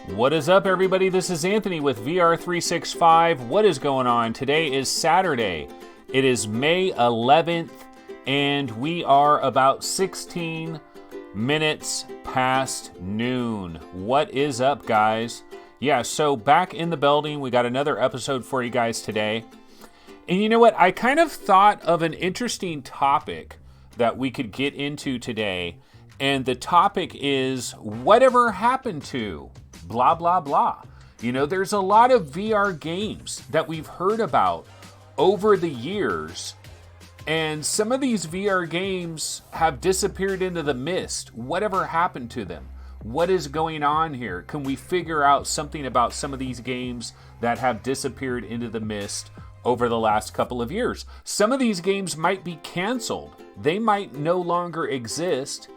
What is up, everybody? This is Anthony with VR365. What is going on? Today is Saturday. It is May 11th, and we are about 16 minutes past noon. What is up, guys? Yeah, so back in the building, we got another episode for you guys today. And you know what? I kind of thought of an interesting topic that we could get into today. And the topic is, whatever happened to blah, blah, blah. You know, there's a lot of VR games that we've heard about over the years. And some of these VR games have disappeared into the mist. Whatever happened to them? What is going on here? Can we figure out something about some of these games that have disappeared into the mist over the last couple of years? Some of these games might be canceled. They might no longer exist.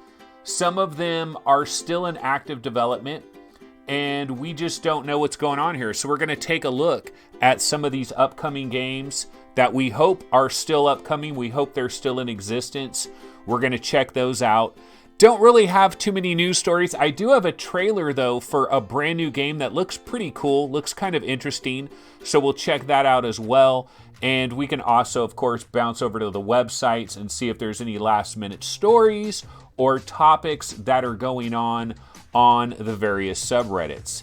Some of them are still in active development, and we just don't know what's going on here. So we're going to take a look at some of these upcoming games that we hope are still upcoming. We hope they're still in existence. We're going to check those out. Don't really have too many news stories. I do have a trailer, though, for a brand new game that looks pretty cool, looks kind of interesting. So we'll check that out as well. And we can also, of course, bounce over to the websites and see if there's any last-minute stories or topics that are going on the various subreddits.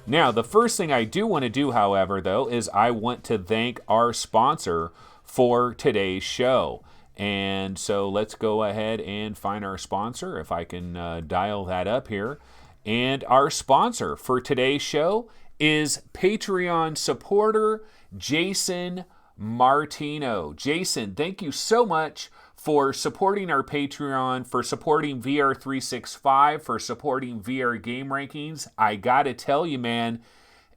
Now, the first thing I do want to do, however, though, is I want to thank our sponsor for today's show. And so let's go ahead and find our sponsor, if I can dial that up here. And our sponsor for today's show is Patreon supporter Jason Martino. Jason, thank you so much for supporting our Patreon, for supporting VR365, for supporting VR Game Rankings. I gotta tell you, man,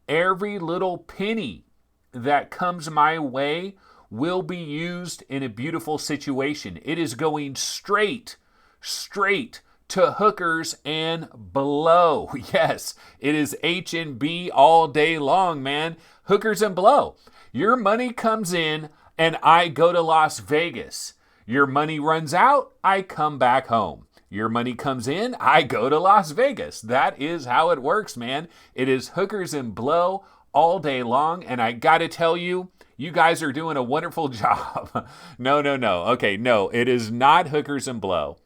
every little penny that comes my way will be used in a beautiful situation. It is going straight to hookers and blow. Yes, it is H&B all day long, man. Hookers and blow. Your money comes in and I go to Las Vegas. Your money runs out, I come back home. Your money comes in, I go to Las Vegas. That is how it works, man. It is hookers and blow all day long, and I gotta tell you, you guys are doing a wonderful job. No. Okay, no, it is not hookers and blow.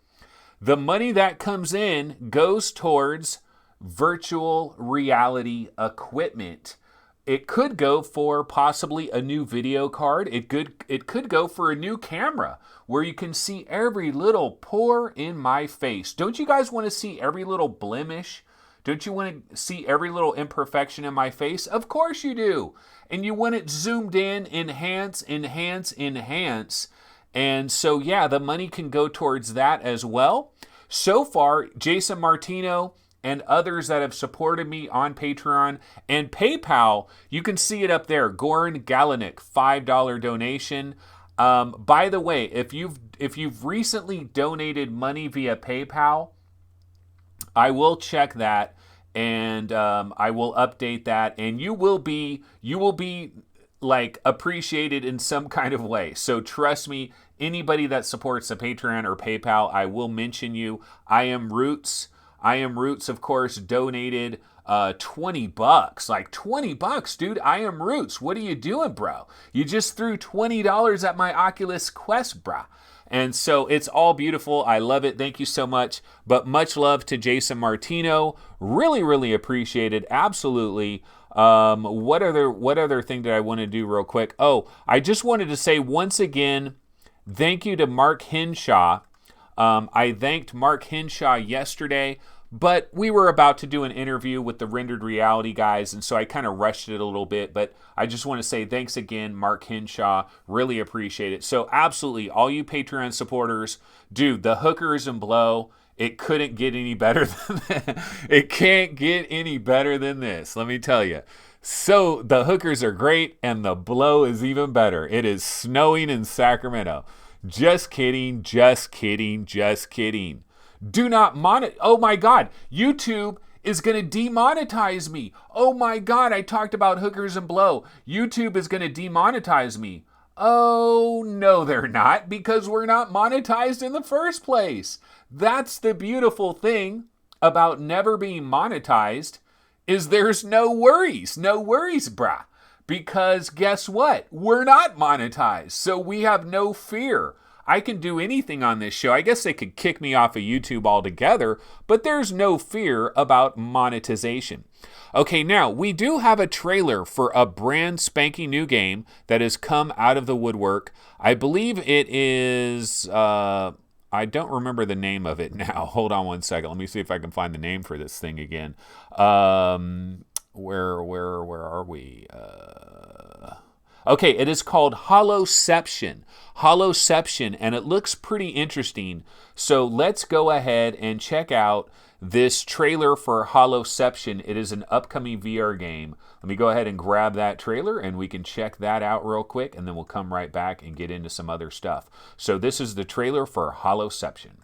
The money that comes in goes towards virtual reality equipment. It could go for possibly a new video card. It could go for a new camera where you can see every little pore in my face. Don't you guys want to see every little blemish? Don't you want to see every little imperfection in my face? Of course you do. And you want it zoomed in, enhance. And so, yeah, the money can go towards that as well. So far, Jason Martino and others that have supported me on Patreon and PayPal, you can see it up there. Goran Galenik, $5 donation. By the way, if you've recently donated money via PayPal, I will check that and I will update that, and you will be like appreciated in some kind of way. So trust me, anybody that supports the Patreon or PayPal, I will mention you. I am Roots, of course, donated $20. Like $20, dude. I am Roots. What are you doing, bro? You just threw $20 at my Oculus Quest, bro. And so it's all beautiful. I love it. Thank you so much. But much love to Jason Martino. Really appreciate it. Absolutely. What other thing did I want to do real quick? Oh, I just wanted to say once again, thank you to Mark Henshaw. I thanked Mark Henshaw yesterday, but we were about to do an interview with the Rendered Reality guys, and so I kind of rushed it a little bit, but I just want to say thanks again, Mark Henshaw. Really appreciate it. So absolutely, all you Patreon supporters, dude, the hookers and blow, it couldn't get any better than that. It can't get any better than this, let me tell you. So the hookers are great, and the blow is even better. It is snowing in Sacramento. Just kidding. Do not oh my God, YouTube is going to demonetize me. Oh my God, I talked about hookers and blow. YouTube is going to demonetize me. Oh, no, they're not, because we're not monetized in the first place. That's the beautiful thing about never being monetized, is there's no worries, brah. Because guess what? We're not monetized, so we have no fear. I can do anything on this show. I guess they could kick me off of YouTube altogether, but there's no fear about monetization. Okay, now we do have a trailer for a brand spanking new game that has come out of the woodwork. I believe it is, I don't remember the name of it now. Hold on one second. Let me see if I can find the name for this thing again. Where are we? Okay, it is called Holloception. Holloception, and it looks pretty interesting. So let's go ahead and check out this trailer for Holloception. It is an upcoming VR game. Let me go ahead and grab that trailer, and we can check that out real quick, and then we'll come right back and get into some other stuff. So this is the trailer for Holloception.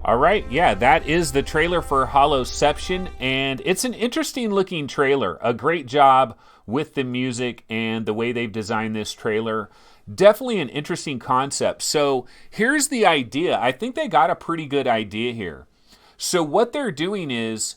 All right, yeah, that is the trailer for Holloception, and it's an interesting looking trailer. A great job with the music and the way they've designed this trailer. Definitely an interesting concept. So here's the idea. I think they got a pretty good idea here. So what they're doing is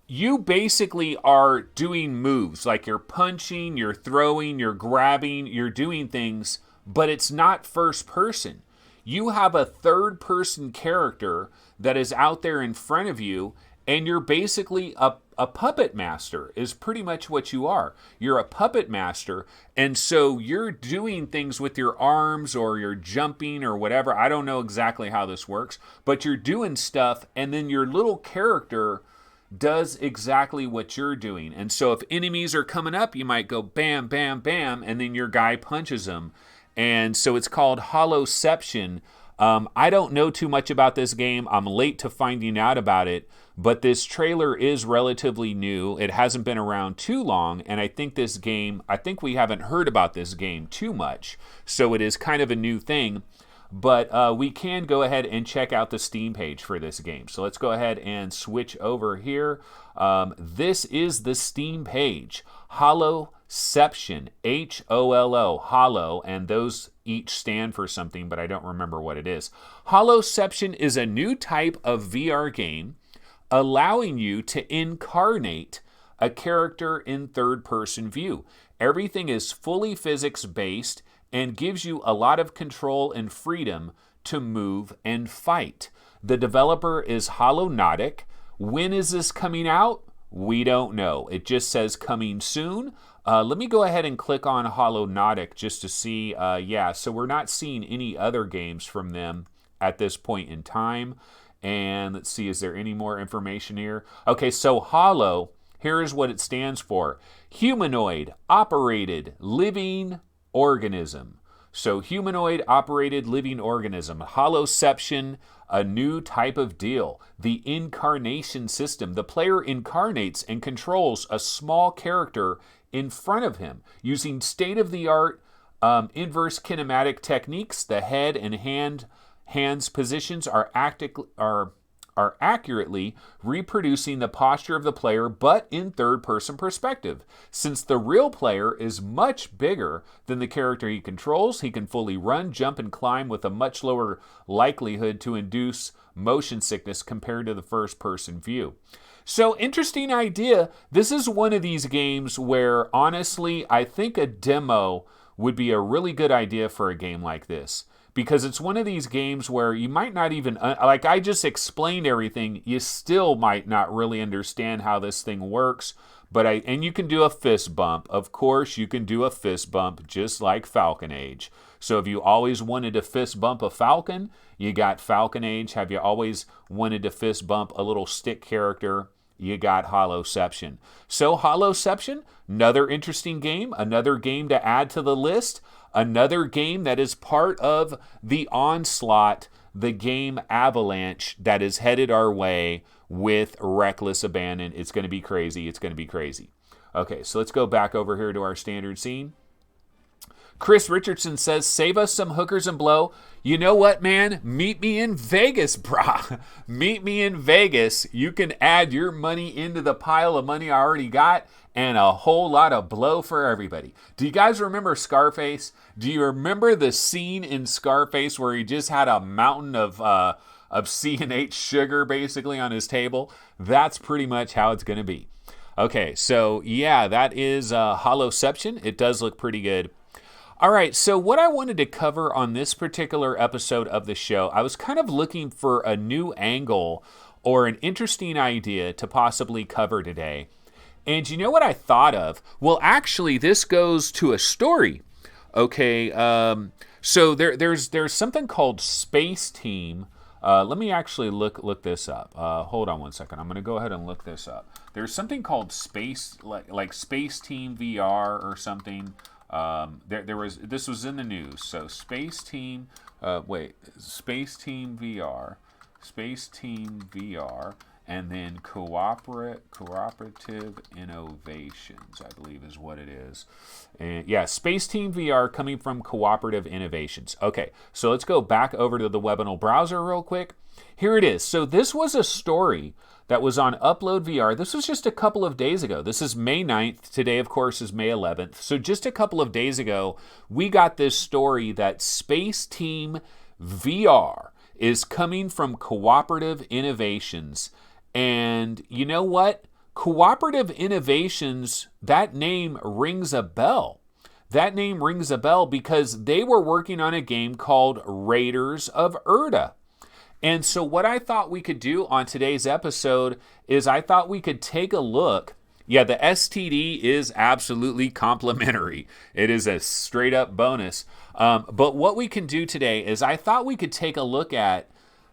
you basically are doing moves, like you're punching, you're throwing, you're grabbing, you're doing things, but it's not first person. You have a third person character that is out there in front of you, and you're basically a puppet master is pretty much what you are. You're a puppet master, and so you're doing things with your arms, or you're jumping or whatever. I don't know exactly how this works, but you're doing stuff, and then your little character does exactly what you're doing. And so if enemies are coming up, you might go bam, bam, bam, and then your guy punches them. And so it's called Holloception. I don't know too much about this game. I'm late to finding out about it, but this trailer is relatively new. It hasn't been around too long, and I think we haven't heard about this game too much, so it is kind of a new thing. But we can go ahead and check out the Steam page for this game. So let's go ahead and switch over here. This is the Steam page. Holloception, Hollo, Hollow, and those each stand for something, but I don't remember what it is. Holloception is a new type of VR game allowing you to incarnate a character in third-person view. Everything is fully physics-based and gives you a lot of control and freedom to move and fight. The developer is Hollownautic. When is this coming out? We don't know. It just says coming soon. Let me go ahead and click on Hollownautic just to see. So we're not seeing any other games from them at this point in time. And let's see, is there any more information here? Okay, so Hollow, here is what it stands for. Humanoid operated living organism. So humanoid operated living organism. Holloception, a new type of deal. The incarnation system. The player incarnates and controls a small character in front of him using state-of-the-art inverse kinematic techniques. The head and hands positions are accurately reproducing the posture of the player, but in third-person perspective. Since the real player is much bigger than the character he controls, he can fully run, jump, and climb with a much lower likelihood to induce motion sickness compared to the first-person view. So, interesting idea. This is one of these games where, honestly, I think a demo would be a really good idea for a game like this. because it's one of these games where you might not even, like I just explained everything, you still might not really understand how this thing works. And you can do a fist bump. Of course, you can do a fist bump just like Falcon Age. So if you always wanted to fist bump a Falcon, you got Falcon Age. Have you always wanted to fist bump a little stick character? You got Holloception. So Holloception, another interesting game, another game to add to the list, another game that is part of the onslaught, the game Avalanche that is headed our way with Reckless Abandon. It's going to be crazy. It's going to be crazy. Okay, so let's go back over here to our standard scene. Chris Richardson says, save us some hookers and blow. You know what, man? Meet me in Vegas, brah. Meet me in Vegas. You can add your money into the pile of money I already got and a whole lot of blow for everybody. Do you guys remember Scarface? Do you remember the scene in Scarface where he just had a mountain of C&H sugar basically on his table? That's pretty much how it's going to be. Okay, so yeah, that is Holloception. It does look pretty good. All right, so what I wanted to cover on this particular episode of the show, I was kind of looking for a new angle or an interesting idea to possibly cover today. And you know what I thought of? Well, actually, this goes to a story. Okay, so there's something called Space Team. Let me actually look this up. Hold on one second. I'm going to go ahead and look this up. There's something called Space Space Team VR or something. This was in the news. So Space Team VR, and then cooperative innovations, I believe is what it is. And yeah, Space Team VR coming from Cooperative Innovations. Okay, so let's go back over to the Webinal browser real quick. Here it is. So this was a story that was on Upload VR. This was just a couple of days ago. This is May 9th. Today, of course, is May 11th. So just a couple of days ago, we got this story that Space Team VR is coming from Cooperative Innovations. And you know what? Cooperative Innovations, that name rings a bell. That name rings a bell because they were working on a game called Raiders of Erda. And so what I thought we could do on today's episode is I thought we could take a look. Yeah, the STD is absolutely complimentary. It is a straight up bonus. But what we can do today is I thought we could take a look at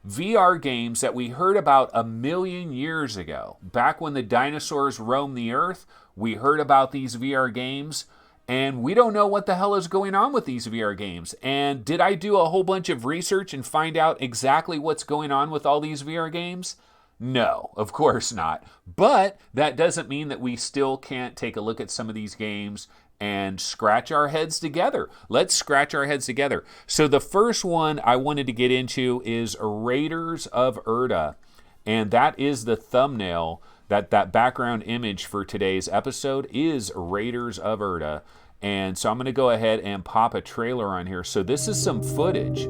VR games that we heard about 1 million years ago. Back when the dinosaurs roamed the earth, we heard about these VR games. And we don't know what the hell is going on with these VR games. And did I do a whole bunch of research and find out exactly what's going on with all these VR games? No, of course not. But that doesn't mean that we still can't take a look at some of these games and scratch our heads together. Let's scratch our heads together. So the first one I wanted to get into is Raiders of Erda. And that is the thumbnail. That background image for today's episode is Raiders of Erda. And so I'm going to go ahead and pop a trailer on here. So this is some footage.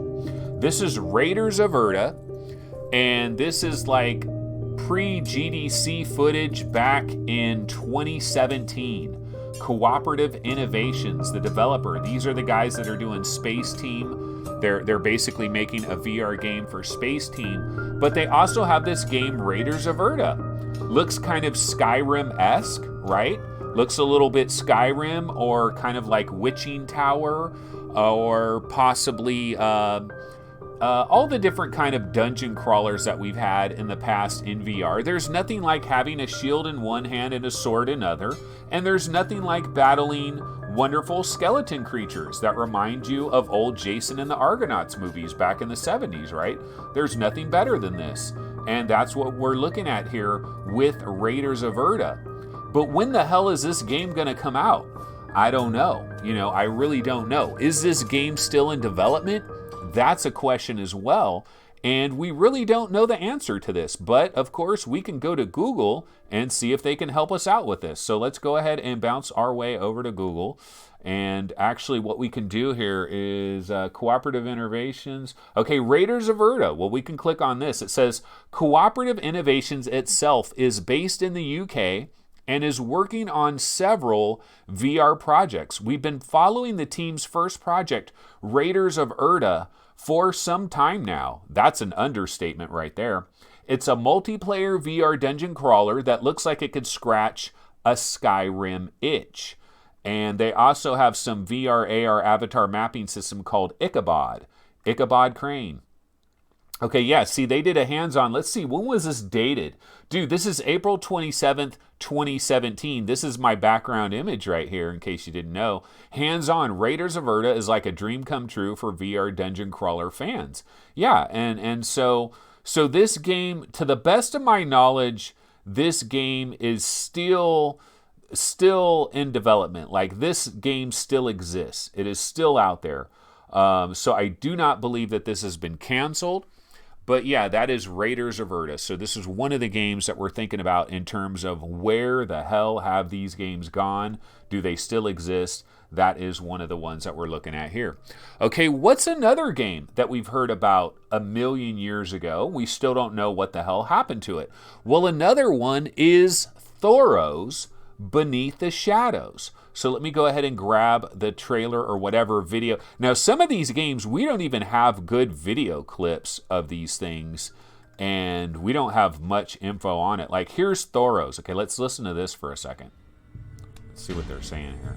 This is Raiders of Erda. And this is like pre-GDC footage back in 2017. Cooperative Innovations, the developer. These are the guys that are doing Space Team. They're basically making a VR game for Space Team. But they also have this game, Raiders of Erda. Looks kind of Skyrim-esque, right? Looks a little bit Skyrim or kind of like Witching Tower or possibly all the different kind of dungeon crawlers that we've had in the past in VR. There's nothing like having a shield in one hand and a sword in other, and there's nothing like battling wonderful skeleton creatures that remind you of old Jason and the Argonauts movies back in the 70s, right? There's nothing better than this. And that's what we're looking at here with Raiders of Erda. But when the hell is this game going to come out? I don't know. I really don't know. Is this game still in development? That's a question as well. And we really don't know the answer to this. But, of course, we can go to Google and see if they can help us out with this. So let's go ahead and bounce our way over to Google. And actually what we can do here is Cooperative Innovations. Okay, Raiders of Erda. Well, we can click on this. It says Cooperative Innovations itself is based in the UK and is working on several VR projects. We've been following the team's first project, Raiders of Erda, for some time now. That's an understatement right there. It's a multiplayer VR dungeon crawler that looks like it could scratch a Skyrim itch. And they also have some VR AR avatar mapping system called Ichabod Crane. Okay, yeah, see, they did a hands-on. Let's see, when was this dated? Dude, this is April 27th, 2017. This is my background image right here, in case you didn't know. Hands-on, Raiders of Erda is like a dream come true for VR dungeon crawler fans. Yeah, and so this game, to the best of my knowledge, this game is still in development. Like, this game still exists. It is still out there. So I do not believe that this has been canceled. But yeah, that is Raiders of Erda. So this is one of the games that we're thinking about in terms of where the hell have these games gone? Do they still exist? That is one of the ones that we're looking at here. Okay, what's another game that we've heard about a million years ago? We still don't know what the hell happened to it. Well, another one is Thoros Beneath the Shadows. So let me go ahead and grab the trailer or whatever video. Now, some of these games, we don't even have good video clips of these things, and we don't have much info on it. Like, here's Thoros. Okay, let's listen to this for a second. Let's see what they're saying here.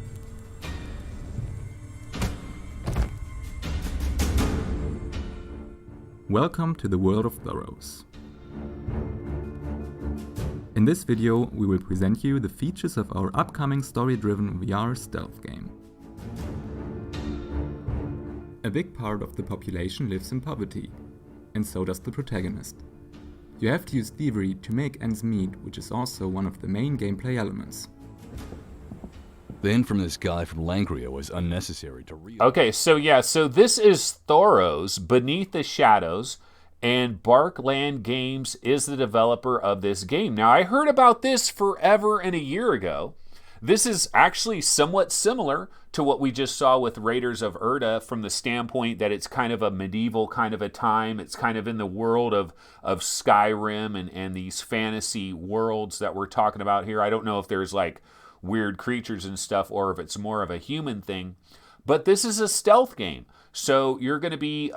Welcome to the world of Thoros. In this video, we will present you the features of our upcoming story-driven VR stealth game. A big part of the population lives in poverty, and so does the protagonist. You have to use thievery to make ends meet, which is also one of the main gameplay elements. The hint from this guy from Langria was unnecessary to read. Okay, so yeah, so this is Thoros Beneath the Shadows, and Barkland Games is the developer of this game. Now, I heard about this forever and a year ago. This is actually somewhat similar to what we just saw with Raiders of Erda from the standpoint that it's kind of a medieval kind of a time. It's kind of in the world of Skyrim and these fantasy worlds that we're talking about here. I don't know if there's like weird creatures and stuff or if it's more of a human thing. But this is a stealth game. So you're going to be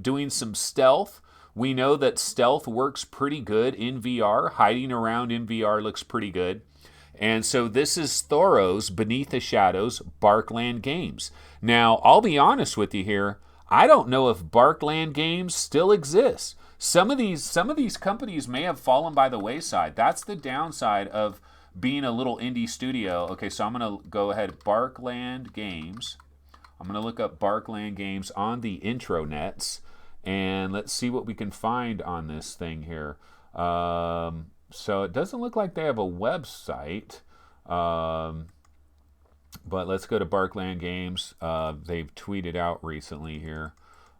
doing some stealth. We know that stealth works pretty good in VR. Hiding around in VR looks pretty good. And so this is Thoros Beneath the Shadows, Barkland Games. Now, I'll be honest with you here. I don't know if Barkland Games still exists. Some of these companies may have fallen by the wayside. That's the downside of being a little indie studio. Okay, so I'm going to go ahead, Barkland Games. I'm going to look up Barkland Games on the intronets. And let's see what we can find on this thing here. So it doesn't look like they have a website. But let's go to Barkland Games. They've tweeted out recently here.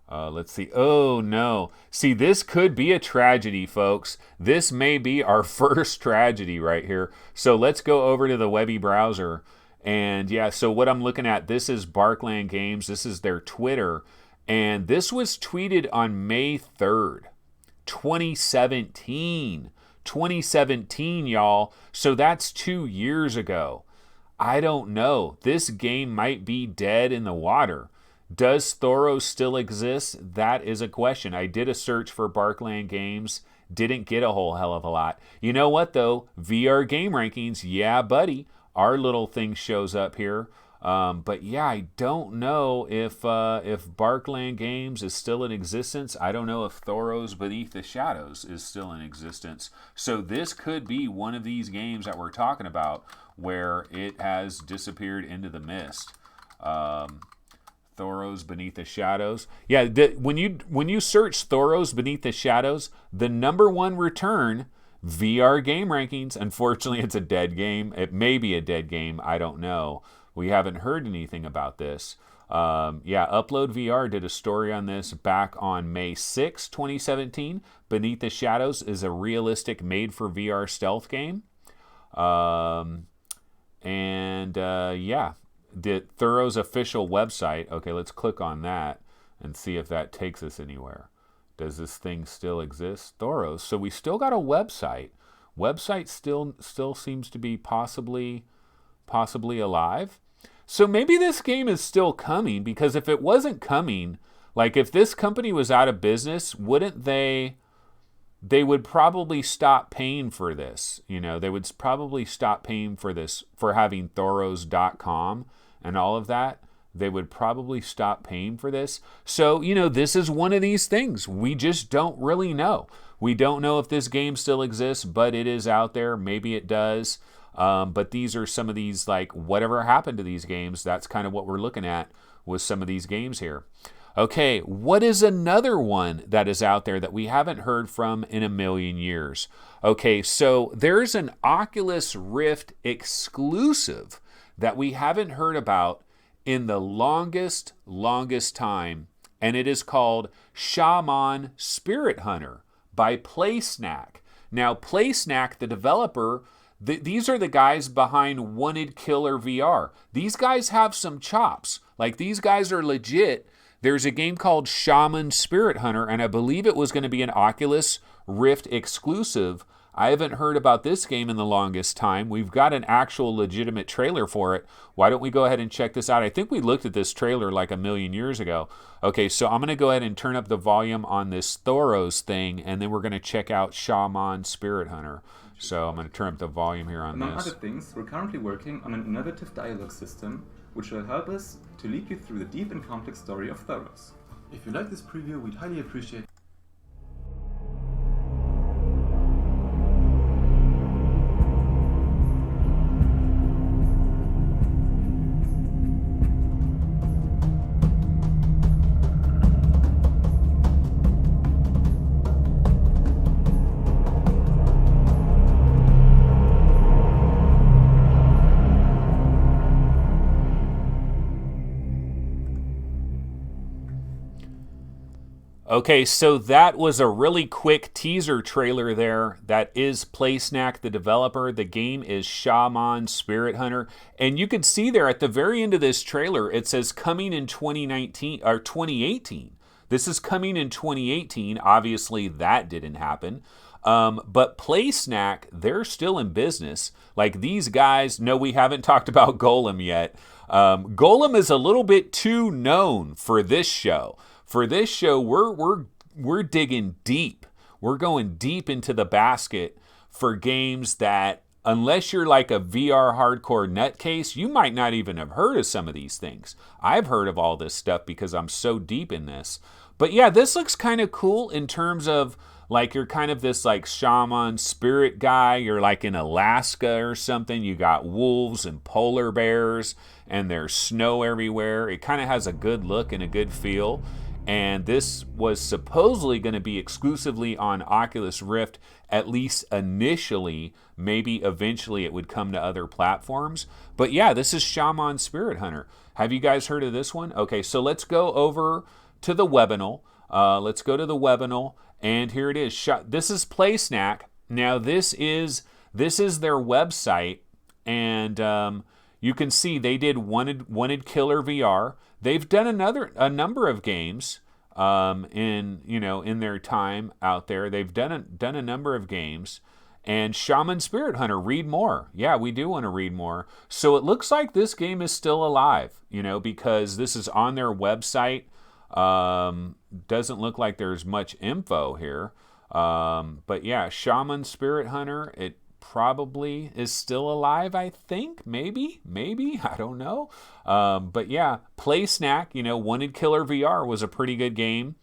Let's see. Oh, no. See, this could be a tragedy, folks. This may be our first tragedy right here. So let's go over to the Webby browser. And yeah, so what I'm looking at, this is Barkland Games. This is their Twitter. And this was tweeted on May 3rd, 2017. 2017, y'all. So that's 2 years ago. I don't know. This game might be dead in the water. Does Thoros still exist? That is a question. I did a search for Barkland Games. Didn't get a whole hell of a lot. You know what, though? VR game rankings. Yeah, buddy. Our little thing shows up here. But yeah, I don't know if Barkland Games is still in existence. I don't know if Thoros Beneath the Shadows is still in existence. So this could be one of these games that we're talking about where it has disappeared into the mist. Thoros Beneath the Shadows. Yeah, when you search Thoros Beneath the Shadows, the #1 return VR game rankings. Unfortunately, it's a dead game. It may be a dead game. I don't know. We haven't heard anything about this. Yeah, Upload VR did a story on this back on May 6, 2017. Beneath the Shadows is a realistic made-for-VR stealth game. Yeah, the Thoros official website. Okay, let's click on that and see if that takes us anywhere. Does this thing still exist? Thoros. So we still got a website. Website still seems to be possibly alive. So maybe this game is still coming, because if it wasn't coming Like, if this company was out of business, wouldn't they would probably stop paying for this. You know, they would probably stop paying for this, for having Thoros.com and all of that. They would probably stop paying for this. So, you know, this is one of these things. We just don't really know. We don't know if this game still exists, but it is out there. Maybe it does. But these are some of these, like, whatever happened to these games. That's kind of what we're looking at with some of these games here. Okay, what is another one that is out there that we haven't heard from in a million years? Okay, so there's an Oculus Rift exclusive that we haven't heard about in the longest time, and it is called Shaman Spirit Hunter by PlaySnack. Now, PlaySnack, the developer, these are the guys behind Wanted Killer VR. These guys have some chops. Like, these guys are legit. There's a game called Shaman Spirit Hunter, and I believe it was going to be an Oculus Rift exclusive. I haven't heard about this game in the longest time. We've got an actual legitimate trailer for it. Why don't we go ahead and check this out? I think we looked at this trailer like a million years ago. Okay, so I'm going to go ahead and turn up the volume on this Thoros thing, and then we're going to check out Shaman Spirit Hunter. So I'm going to turn up the volume here on Among this. other things, we're currently working on an innovative dialogue system which will help us to lead you through the deep and complex story of Thoros. If you like this preview, we'd highly appreciate. Okay, so that was a really quick teaser trailer there. That is PlaySnack, the developer. The game is Shaman Spirit Hunter. And you can see there at the very end of this trailer, it says coming in 2019 or 2018. This is coming in 2018. Obviously, that didn't happen. But PlaySnack, they're still in business. Like, these guys, no, we haven't talked about Golem yet. Golem is a little bit too known for this show. For this show, we're digging deep. We're going deep into the basket for games that, unless you're like a VR hardcore nutcase, you might not even have heard of some of these things. I've heard of all this stuff because I'm so deep in this. But yeah, this looks kind of cool in terms of, like, you're kind of this like shaman spirit guy. You're like in Alaska or something. You got wolves and polar bears and there's snow everywhere. It kind of has a good look and a good feel. And this was supposedly going to be exclusively on Oculus Rift, at least initially. Maybe eventually it would come to other platforms. But yeah, this is Shaman Spirit Hunter. Have you guys heard of this one? Okay, so let's go over to the webinar. Let's go to the webinar, and here it is. This is PlaySnack. Now this is their website, and you can see they did Wanted Killer VR. They've done a number of games in their time out there. They've done a number of games. And Shaman Spirit Hunter, read more. Yeah, we do want to read more. So it looks like this game is still alive, because this is on their website. Doesn't look like there's much info here. But yeah, Shaman Spirit Hunter, it probably is still alive, I think. Maybe, I don't know. But yeah, PlaySnack, Wanted Killer VR was a pretty good game.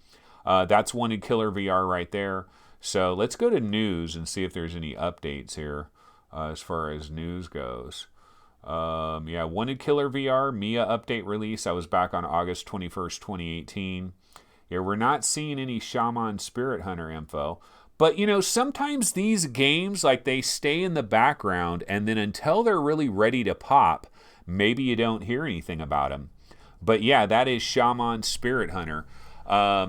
That's Wanted Killer VR right there. So let's go to news and see if there's any updates here as far as news goes. Yeah, Wanted Killer VR, Mia update release. I was back on August 21st, 2018. Yeah, we're not seeing any Shaman Spirit Hunter info. But, sometimes these games, like, they stay in the background, and then until they're really ready to pop, maybe you don't hear anything about them. But yeah, that is Shaman Spirit Hunter.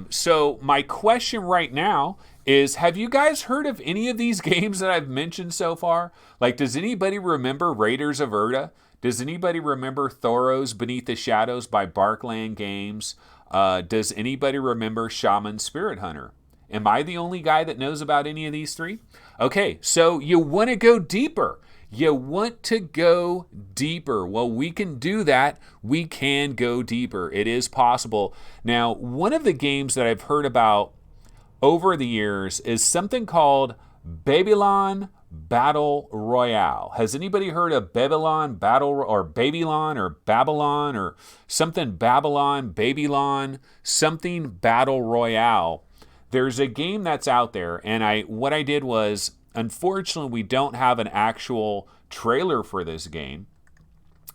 So my question right now is, have you guys heard of any of these games that I've mentioned so far? Like, does anybody remember Raiders of Erda? Does anybody remember Thoros Beneath the Shadows by Barkland Games? Does anybody remember Shaman Spirit Hunter? Am I the only guy that knows about any of these three? Okay, so you want to go deeper. You want to go deeper. Well, we can do that. We can go deeper. It is possible. Now, one of the games that I've heard about over the years is something called Babylon Battle Royale. Has anybody heard of Babylon Battle or Babylon or Babylon or something Babylon, something Battle Royale? There's a game that's out there, and what I did was, unfortunately, we don't have an actual trailer for this game,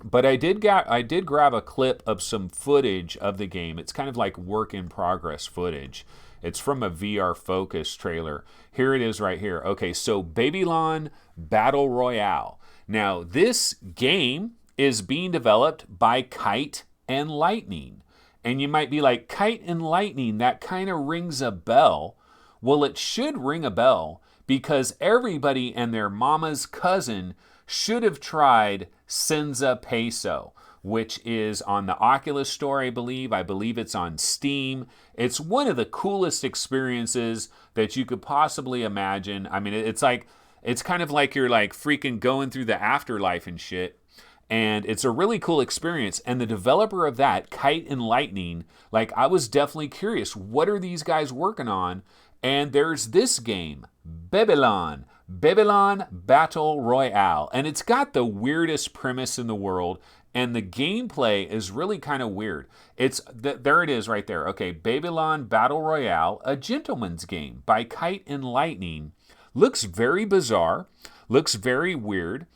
but I did grab a clip of some footage of the game. It's kind of like work in progress footage. It's from a VR Focus trailer. Here it is right here. Okay, so Babylon Battle Royale. Now, this game is being developed by Kite and Lightning. And you might be like, Kite and Lightning, that kind of rings a bell. Well, it should ring a bell because everybody and their mama's cousin should have tried Senza Peso, which is on the Oculus Store, I believe. I believe it's on Steam. It's one of the coolest experiences that you could possibly imagine. I mean, it's kind of like you're like freaking going through the afterlife and shit. And it's a really cool experience. And the developer of that, Kite and Lightning, like I was definitely curious, what are these guys working on? And there's this game, Babylon Battle Royale. And it's got the weirdest premise in the world. And the gameplay is really kind of weird. There it is right there. Okay, Babylon Battle Royale, a gentleman's game by Kite and Lightning. Looks very bizarre, looks very weird.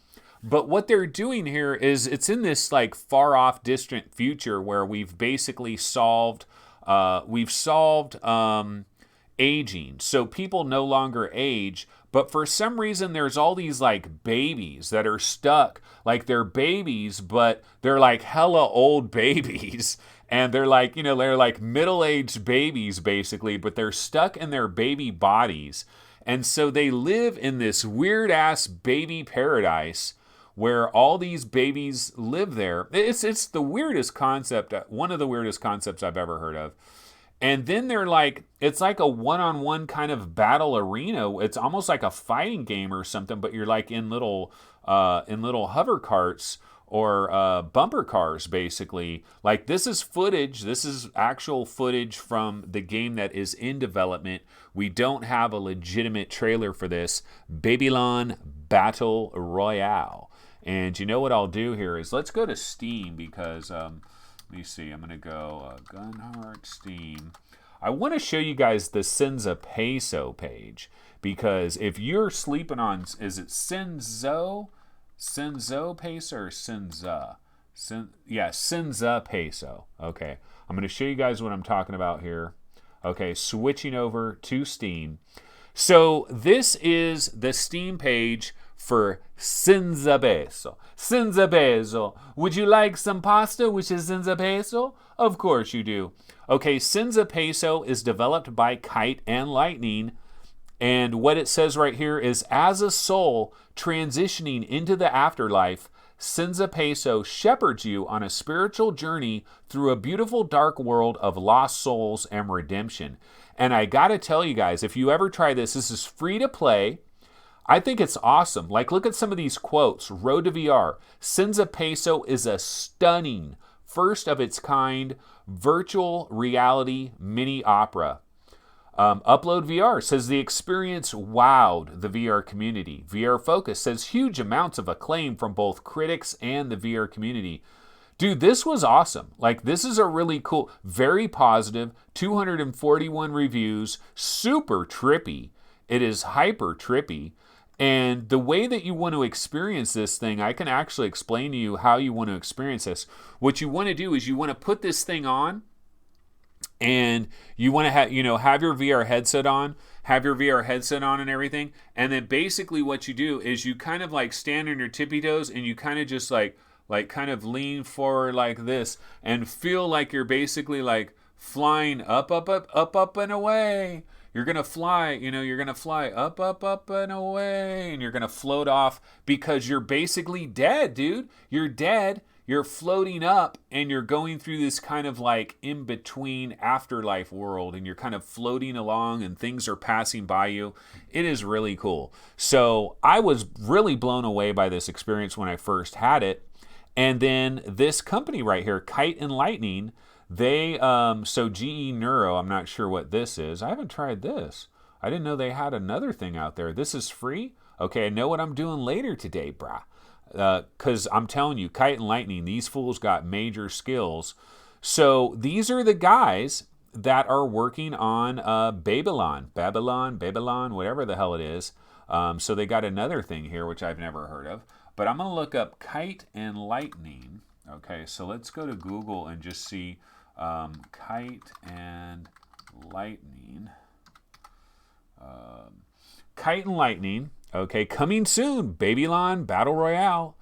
But what they're doing here is it's in this like far off distant future where we've basically solved aging. So people no longer age, but for some reason there's all these like babies that are stuck. Like they're babies, but they're like hella old babies. And they're like, they're like middle-aged babies basically, but they're stuck in their baby bodies. And so they live in this weird-ass baby paradise where all these babies live there. It's the weirdest concept, one of the weirdest concepts I've ever heard of. And then they're like, it's like a one-on-one kind of battle arena. It's almost like a fighting game or something, but you're like in little hover carts or bumper cars, basically. Like this is footage. This is actual footage from the game that is in development. We don't have a legitimate trailer for this. Babylon Battle Royale. And you know what I'll do here is let's go to Steam because, let me see, I'm going to go Gunheart Steam. I want to show you guys the Senza Peso page because if you're sleeping on, is it Senzo Peso or Senza? Senza Peso. Okay, I'm going to show you guys what I'm talking about here. Okay, switching over to Steam. So this is the Steam page for Senza Peso. Senza Peso. Would you like some pasta, which is Senza Peso? Of course you do. Okay, Senza Peso is developed by Kite and Lightning. And what it says right here is, as a soul transitioning into the afterlife, Senza Peso shepherds you on a spiritual journey through a beautiful dark world of lost souls and redemption. And I gotta tell you guys, if you ever try this is free to play. I think it's awesome. Like, look at some of these quotes. Road to VR. Senza Peso is a stunning, first of its kind, virtual reality mini opera. Upload VR says the experience wowed the VR community. VR Focus says huge amounts of acclaim from both critics and the VR community. Dude, this was awesome. Like, this is a really cool, very positive, 241 reviews, super trippy. It is hyper trippy. And the way that you want to experience this thing, I can actually explain to you how you want to experience this. What you want to do is you want to put this thing on and you want to have your VR headset on, and everything. And then basically what you do is you kind of like stand on your tippy toes and you kind of just like kind of lean forward like this and feel like you're basically like flying up and away. You're going to fly, you're going to fly up and away, and you're going to float off because you're basically dead, dude. You're dead. you're floating up and you're going through this kind of like in between afterlife world, and you're kind of floating along and things are passing by you. It is really cool. So I was really blown away by this experience when I first had it. And then this company right here, Kite and Lightning, they, so GE Neuro, I'm not sure what this is. I haven't tried this. I didn't know they had another thing out there. This is free? Okay, I know what I'm doing later today, brah. Because I'm telling you, Kite and Lightning, these fools got major skills. So these are the guys that are working on Babylon, whatever the hell it is. So they got another thing here, which I've never heard of. But I'm going to look up Kite and Lightning. Okay, so let's go to Google and just see Kite and Lightning. Kite and Lightning. Okay, coming soon, Babylon Battle Royale.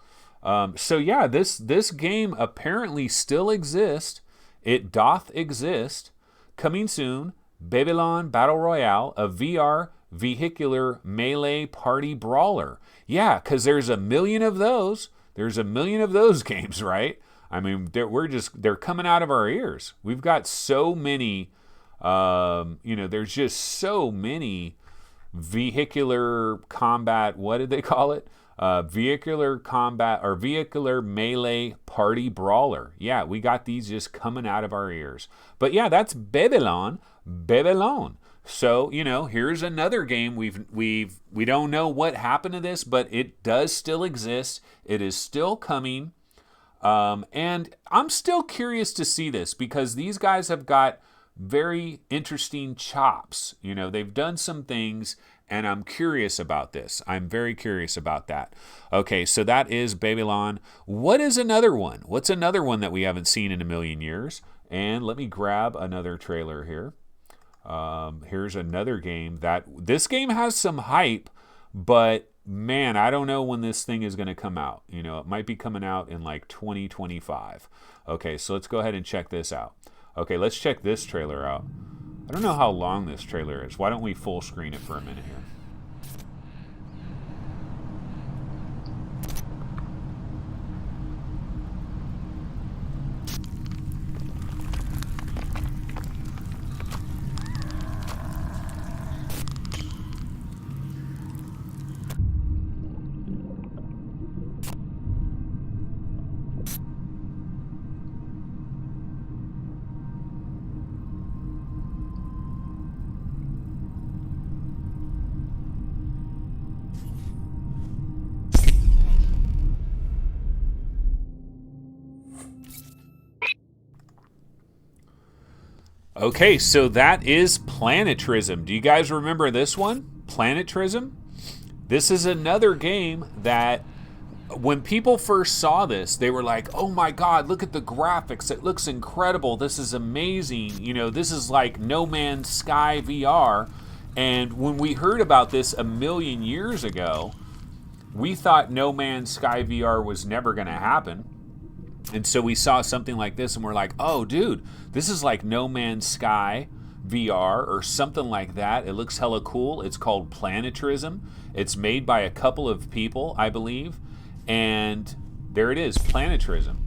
So yeah, this game apparently still exists. It doth exist. Coming soon, Babylon Battle Royale, a VR vehicular melee party brawler. Yeah, because there's a million of those. There's a million of those games, right? I mean, they're coming out of our ears. We've got so many, there's just so many vehicular combat, what did they call it? Vehicular combat or vehicular melee party brawler. Yeah, we got these just coming out of our ears. But yeah, that's Babylon. So, here's another game. We don't know what happened to this, but it does still exist. It is still coming. And I'm still curious to see this because these guys have got very interesting chops. They've done some things, and I'm curious about this. I'm very curious about that. Okay, so that is Babylon. What is another one? What's another one that we haven't seen in a million years? And let me grab another trailer here. Here's another game this game has some hype, but man, I don't know when this thing is going to come out. It might be coming out in like 2025. Okay, so let's go ahead and check this out. Okay, let's check this trailer out. I don't know how long this trailer is. Why don't we full screen it for a minute here? Okay, so that is Planetrism. Do you guys remember this one? Planetrism? This is another game that when people first saw this, they were like, oh my god, look at the graphics. It looks incredible. This is amazing. This is like No Man's Sky VR. And when we heard about this a million years ago, we thought No Man's Sky VR was never going to happen. And so we saw something like this and we're like, oh, dude, this is like No Man's Sky VR or something like that. It looks hella cool. It's called Planetrism. It's made by a couple of people, I believe. And there it is, Planetrism.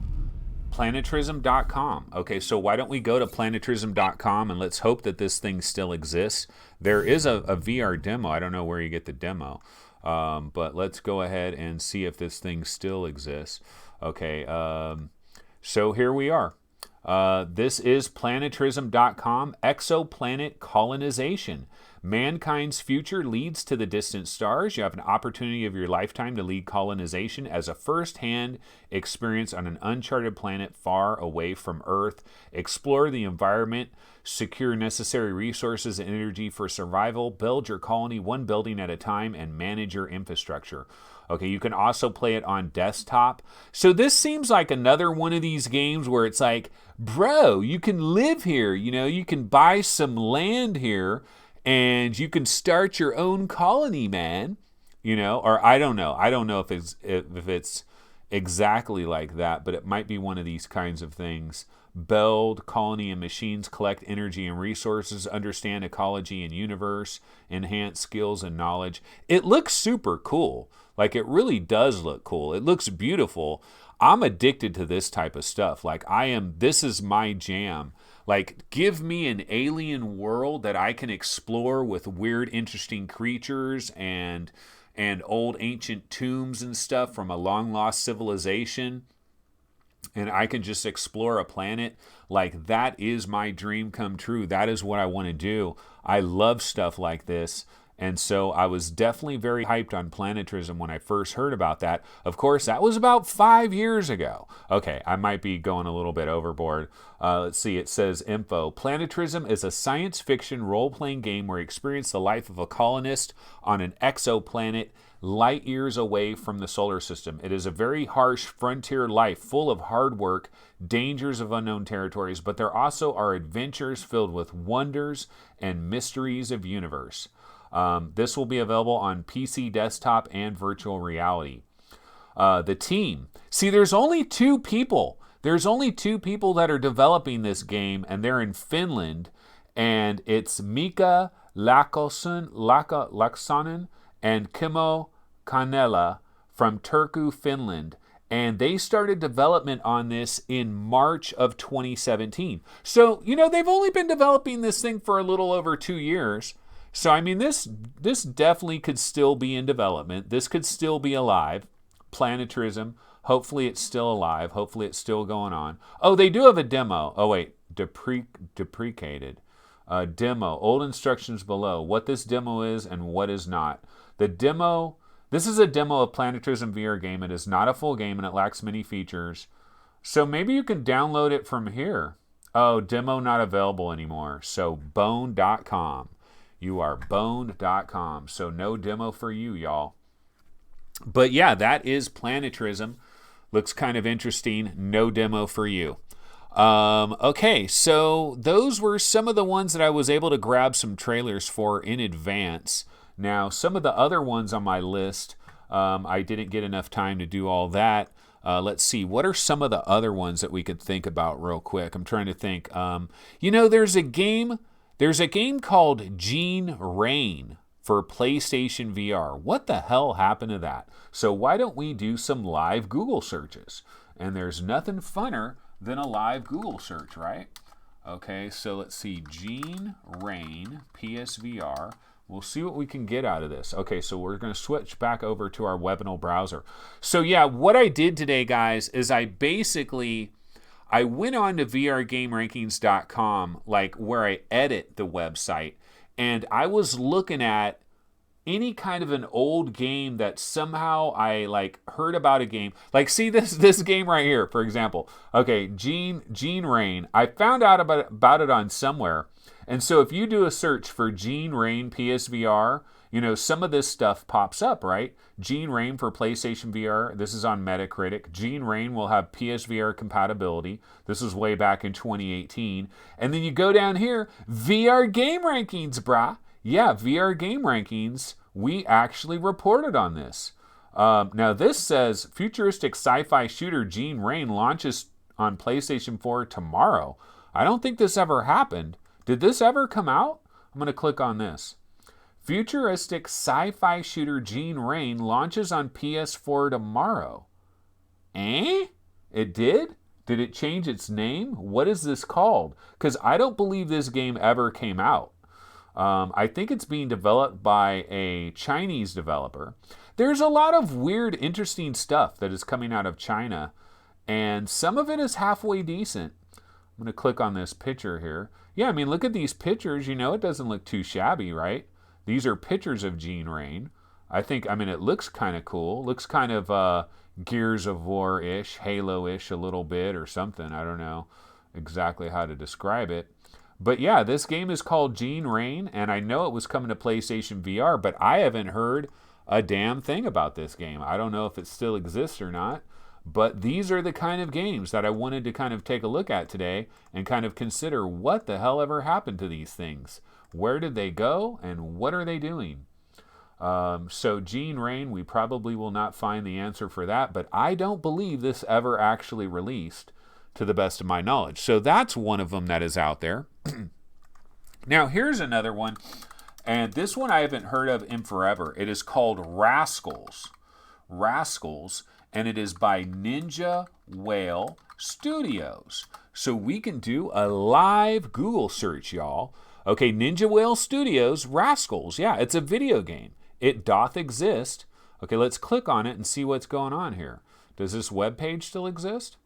Planetrism.com. Okay, so why don't we go to planetrism.com and let's hope that this thing still exists. There is a VR demo. I don't know where you get the demo. But let's go ahead and see if this thing still exists. Okay, so here we are. This is planetrism.com, exoplanet colonization. Mankind's future leads to the distant stars. You have an opportunity of your lifetime to lead colonization as a first-hand experience on an uncharted planet far away from Earth. Explore the environment, secure necessary resources and energy for survival, build your colony one building at a time, and manage your infrastructure. Okay, you can also play it on desktop. So this seems like another one of these games where it's like, bro, you can live here, you can buy some land here and you can start your own colony, man. Or I don't know. I don't know if it's exactly like that, but it might be one of these kinds of things. Build colony and machines, collect energy and resources, understand ecology and universe, enhance skills and knowledge. It looks super cool. Like, it really does look cool. It looks beautiful. I'm addicted to this type of stuff. Like this is my jam. Like, give me an alien world that I can explore with weird, interesting creatures and old ancient tombs and stuff from a long lost civilization. And I can just explore a planet. Like, that is my dream come true. That is what I want to do. I love stuff like this. And so I was definitely very hyped on Planetrism when I first heard about that. Of course, that was about 5 years ago. Okay, I might be going a little bit overboard. Let's see, it says info. Planetrism is a science fiction role-playing game where you experience the life of a colonist on an exoplanet light years away from the solar system. It is a very harsh frontier life full of hard work, dangers of unknown territories, but there also are adventures filled with wonders and mysteries of universe. This will be available on PC, desktop, and virtual reality. The team. See, there's only 2 people. There's only 2 people that are developing this game, and they're in Finland. And it's Mika Laksonen and Kimmo Kanela from Turku, Finland. And they started development on this in March of 2017. So, they've only been developing this thing for a little over 2 years. So, I mean, this definitely could still be in development. This could still be alive. Planetrism, hopefully it's still alive. Hopefully it's still going on. Oh, they do have a demo. Oh, wait, deprecated. Demo, old instructions below. What this demo is and what is not. The demo, this is a demo of Planetrism VR game. It is not a full game and it lacks many features. So maybe you can download it from here. Oh, demo not available anymore. So bone.com. You are boned.com. So no demo for you, y'all. But yeah, that is Planetrism. Looks kind of interesting. No demo for you. Okay, so those were some of the ones that I was able to grab some trailers for in advance. Now, some of the other ones on my list, I didn't get enough time to do all that. Let's see, what are some of the other ones that we could think about real quick? I'm trying to think. There's a game called Gene Rain for PlayStation VR. What the hell happened to that? So why don't we do some live Google searches? And there's nothing funner than a live Google search, right? Okay, so let's see, Gene Rain, PSVR. We'll see what we can get out of this. Okay, so we're going to switch back over to our Webinal browser. So yeah, what I did today, guys, is I went on to vrgamerankings.com, like where I edit the website, and I was looking at any kind of an old game that somehow I heard about a game. Like, see this game right here, for example. Okay, Gene Rain. I found out about it on somewhere. And so if you do a search for Gene Rain PSVR, some of this stuff pops up, right? Gene Rain for PlayStation VR. This is on Metacritic. Gene Rain will have PSVR compatibility. This was way back in 2018. And then you go down here, VR Game Rankings, brah. Yeah, VR Game Rankings. We actually reported on this. Now this says futuristic sci-fi shooter Gene Rain launches on PlayStation 4 tomorrow. I don't think this ever happened. Did this ever come out? I'm going to click on this. Futuristic sci-fi shooter Gene Rain launches on PS4 tomorrow. It did? Did it change its name? What is this called? Because I don't believe this game ever came out. I think it's being developed by a Chinese developer. There's a lot of weird, interesting stuff that is coming out of China, and some of it is halfway decent. I'm going to click on this picture here. Yeah, I mean, look at these pictures. It doesn't look too shabby, right? These are pictures of Gene Rain. It looks kind of cool. Looks kind of Gears of War-ish, Halo-ish a little bit or something. I don't know exactly how to describe it. But yeah, this game is called Gene Rain, and I know it was coming to PlayStation VR, but I haven't heard a damn thing about this game. I don't know if it still exists or not, but these are the kind of games that I wanted to kind of take a look at today and kind of consider what the hell ever happened to these things. Where did they go, and what are they doing? So Gene Rain, we probably will not find the answer for that, but I don't believe this ever actually released to the best of my knowledge. So that's one of them that is out there. Now here's another one, and this one I haven't heard of in forever. It is called Rascals. Rascals, and it is by Ninja Whale Studios. So we can do a live Google search, y'all. Okay, Ninja Whale Studios, Rascals. Yeah, it's a video game. It doth exist. Okay, let's click on it and see what's going on here. Does this web page still exist?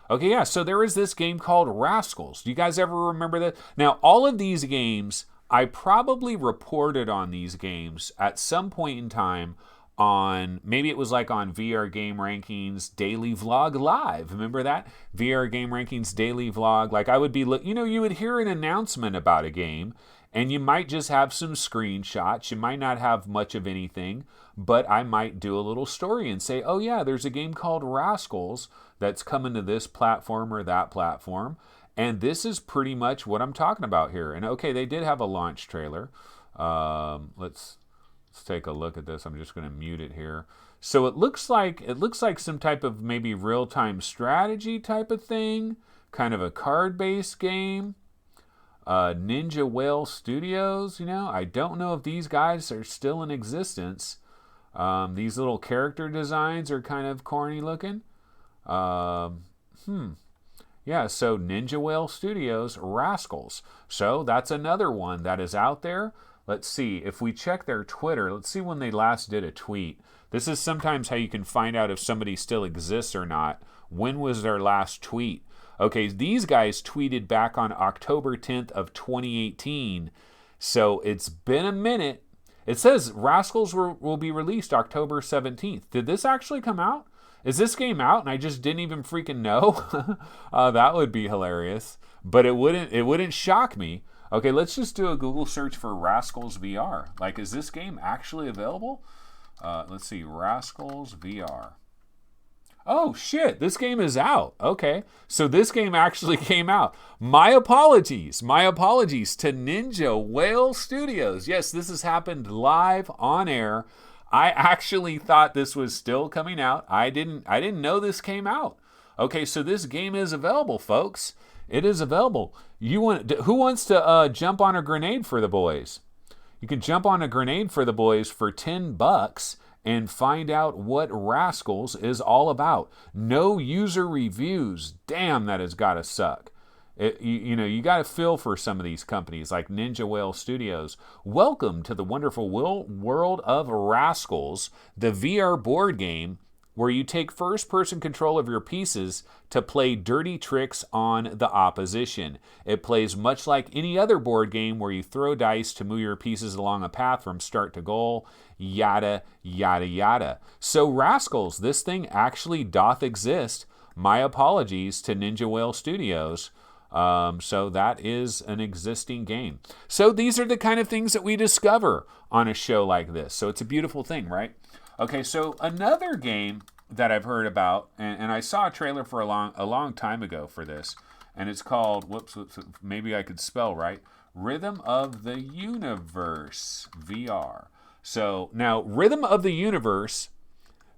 Okay, yeah, so there is this game called Rascals. Do you guys ever remember that? Now, all of these games, I probably reported on these games at some point in time on, maybe it was like on VR Game Rankings Daily Vlog Live. Remember that? VR Game Rankings Daily Vlog. Like I would be, you would hear an announcement about a game and you might just have some screenshots. You might not have much of anything, but I might do a little story and say, oh yeah, there's a game called Rascals that's coming to this platform or that platform. And this is pretty much what I'm talking about here. And okay, they did have a launch trailer. Let's take a look at this. I'm just going to mute it here. So it looks like some type of maybe real-time strategy type of thing, kind of a card-based game. Ninja Whale Studios, I don't know if these guys are still in existence. These little character designs are kind of corny looking. Yeah, so Ninja Whale Studios, Rascals. So that's another one that is out there. Let's see, if we check their Twitter, let's see when they last did a tweet. This is sometimes how you can find out if somebody still exists or not. When was their last tweet? Okay, these guys tweeted back on October 10th of 2018. So it's been a minute. It says Rascals will be released October 17th. Did this actually come out? Is this game out and I just didn't even freaking know? That would be hilarious. But it wouldn't shock me. Okay, let's just do a Google search for Rascals VR. Like, is this game actually available? Let's see, Rascals VR. Oh, shit, this game is out. Okay, so this game actually came out. My apologies to Ninja Whale Studios. Yes, this has happened live on air. I actually thought this was still coming out. I didn't know this came out. Okay, so this game is available, folks. It is available. Who wants to jump on a grenade for the boys? You can jump on a grenade for the boys for $10 and find out what Rascals is all about. No user reviews. Damn, that has got to suck. You got to feel for some of these companies like Ninja Whale Studios. Welcome to the wonderful world of Rascals, the VR board game where you take first-person control of your pieces to play dirty tricks on the opposition. It plays much like any other board game where you throw dice to move your pieces along a path from start to goal, yada, yada, yada. So Rascals, this thing actually doth exist. My apologies to Ninja Whale Studios. So that is an existing game. So these are the kind of things that we discover on a show like this. So it's a beautiful thing, right? Okay, so another game that I've heard about, and I saw a trailer for a long time ago for this, and it's called, maybe I could spell right, Rhythm of the Universe VR. So now, Rhythm of the Universe,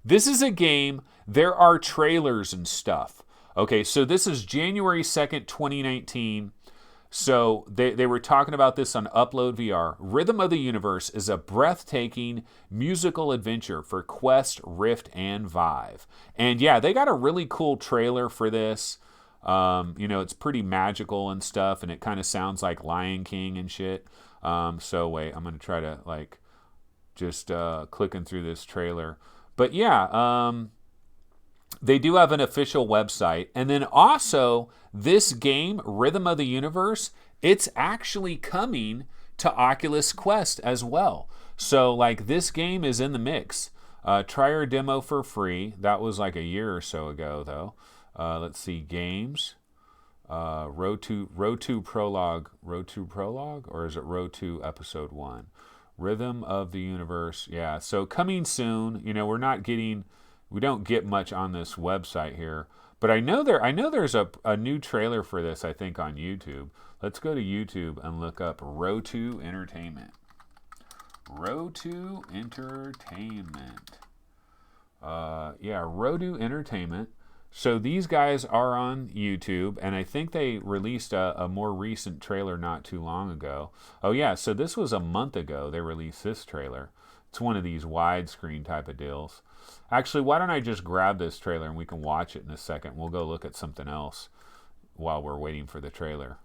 this is a game, there are trailers and stuff. Okay, so this is January 2nd, 2019. So they were talking about this on Upload VR. Rhythm of the Universe is a breathtaking musical adventure for Quest, Rift, and Vive. And yeah, they got a really cool trailer for this. It's pretty magical and stuff, and it kind of sounds like Lion King and shit. So wait, I'm going to try to just clicking through this trailer. But yeah, they do have an official website. And then also, this game, Rhythm of the Universe, it's actually coming to Oculus Quest as well. So, this game is in the mix. Try our demo for free. That was like a year or so ago, though. Let's see, games. Road to Prologue, or is it Road to Episode 1? Rhythm of the Universe, yeah. So, coming soon. We don't get much on this website here, but I know there's a new trailer for this, I think, on YouTube. Let's go to YouTube and look up Road to Entertainment. Road to Entertainment. Road to Entertainment. So these guys are on YouTube, and I think they released a more recent trailer not too long ago. Oh yeah, so this was a month ago they released this trailer. It's one of these widescreen type of deals. Actually, why don't I just grab this trailer and we can watch it in a second. We'll go look at something else while we're waiting for the trailer.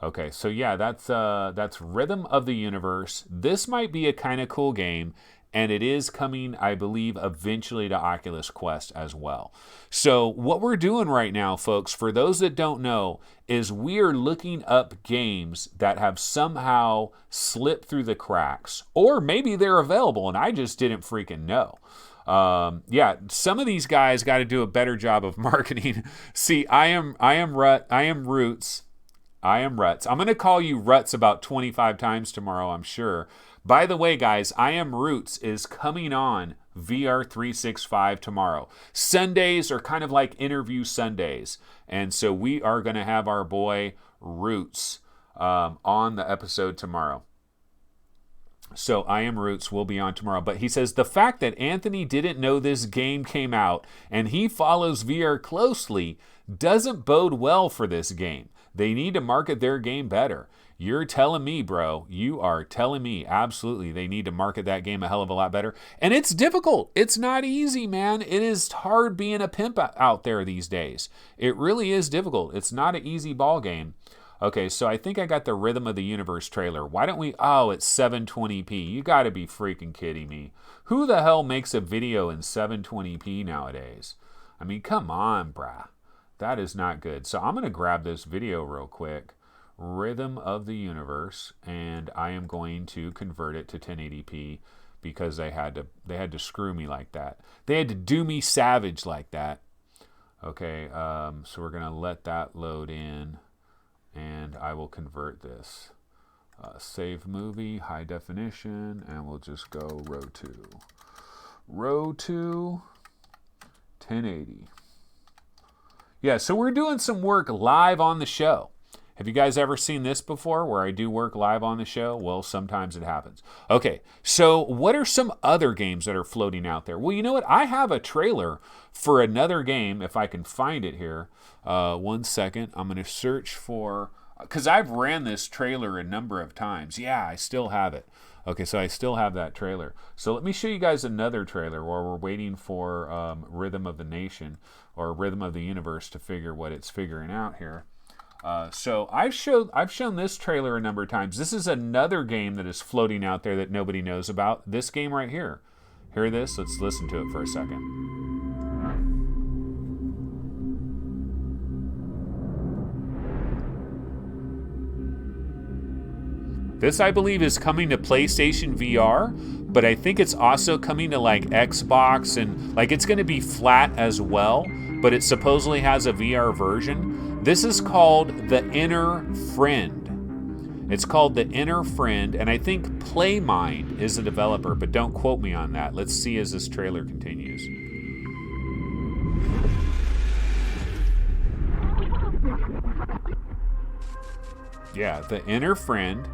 Okay, so yeah, that's Rhythm of the Universe. This might be a kind of cool game, and it is coming, I believe, eventually to Oculus Quest as well. So what we're doing right now, folks, for those that don't know, is we are looking up games that have somehow slipped through the cracks, or maybe they're available and I just didn't freaking know. Yeah, some of these guys got to do a better job of marketing. See, I am Roots. I am Ruts. I'm going to call you Ruts about 25 times tomorrow, I'm sure. By the way, guys, I Am Roots is coming on VR 365 tomorrow. Sundays are kind of like interview Sundays. And so we are going to have our boy Roots on the episode tomorrow. So I Am Roots will be on tomorrow. But he says the fact that Anthony didn't know this game came out and he follows VR closely doesn't bode well for this game. They need to market their game better. You're telling me, bro. You are telling me. Absolutely. They need to market that game a hell of a lot better. And it's difficult. It's not easy, man. It is hard being a pimp out there these days. It really is difficult. It's not an easy ball game. Okay, so I think I got the Rhythm of the Universe trailer. Why don't we... Oh, it's 720p. You got to be freaking kidding me. Who the hell makes a video in 720p nowadays? I mean, come on, brah. That is not good. So I'm going to grab this video real quick. Rhythm of the Universe, and I am going to convert it to 1080p because they had to screw me like that. They had to do me savage like that. Okay, so we're going to let that load in, and I will convert this. Save movie, high definition, and we'll just go row 2. Row 2, 1080. Yeah, so we're doing some work live on the show. Have you guys ever seen this before where I do work live on the show? Well, sometimes it happens. Okay, so what are some other games that are floating out there? Well, you know what? I have a trailer for another game, if I can find it here. 1 second. I'm going to search for... Because I've ran this trailer a number of times. Yeah, I still have it. Okay, so I still have that trailer. So let me show you guys another trailer while we're waiting for Rhythm of the Nation or Rhythm of the Universe to figure what it's figuring out here. So I've shown this trailer a number of times. This is another game that is floating out there that nobody knows about. This game right here. Hear this? Let's listen to it for a second. This, I believe, is coming to PlayStation VR, but I think it's also coming to like Xbox, and like it's going to be flat as well, but it supposedly has a VR version. This is called The Inner Friend. It's called The Inner Friend, and I think Playmind is the developer, but don't quote me on that. Let's see as this trailer continues. Yeah, The Inner Friend.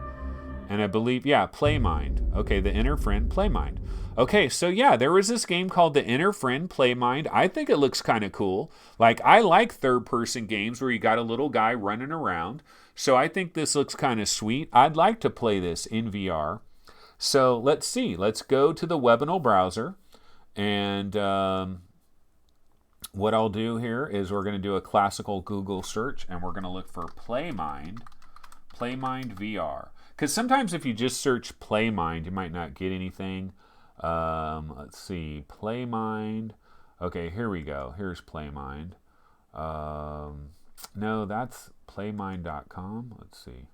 And I believe, yeah, Playmind. Okay, The Inner Friend, Playmind. Okay, so yeah, there was this game called The Inner Friend, Playmind. I think it looks kind of cool. Like, I like third-person games where you got a little guy running around. So I think this looks kind of sweet. I'd like to play this in VR. So let's see. Let's go to the Webinal browser. And what I'll do here is we're going to do a classical Google search, and we're going to look for Playmind VR. Because sometimes if you just search Playmind, you might not get anything. Let's see, Playmind. Okay, here we go. Here's Playmind. No, that's playmind.com. Let's see.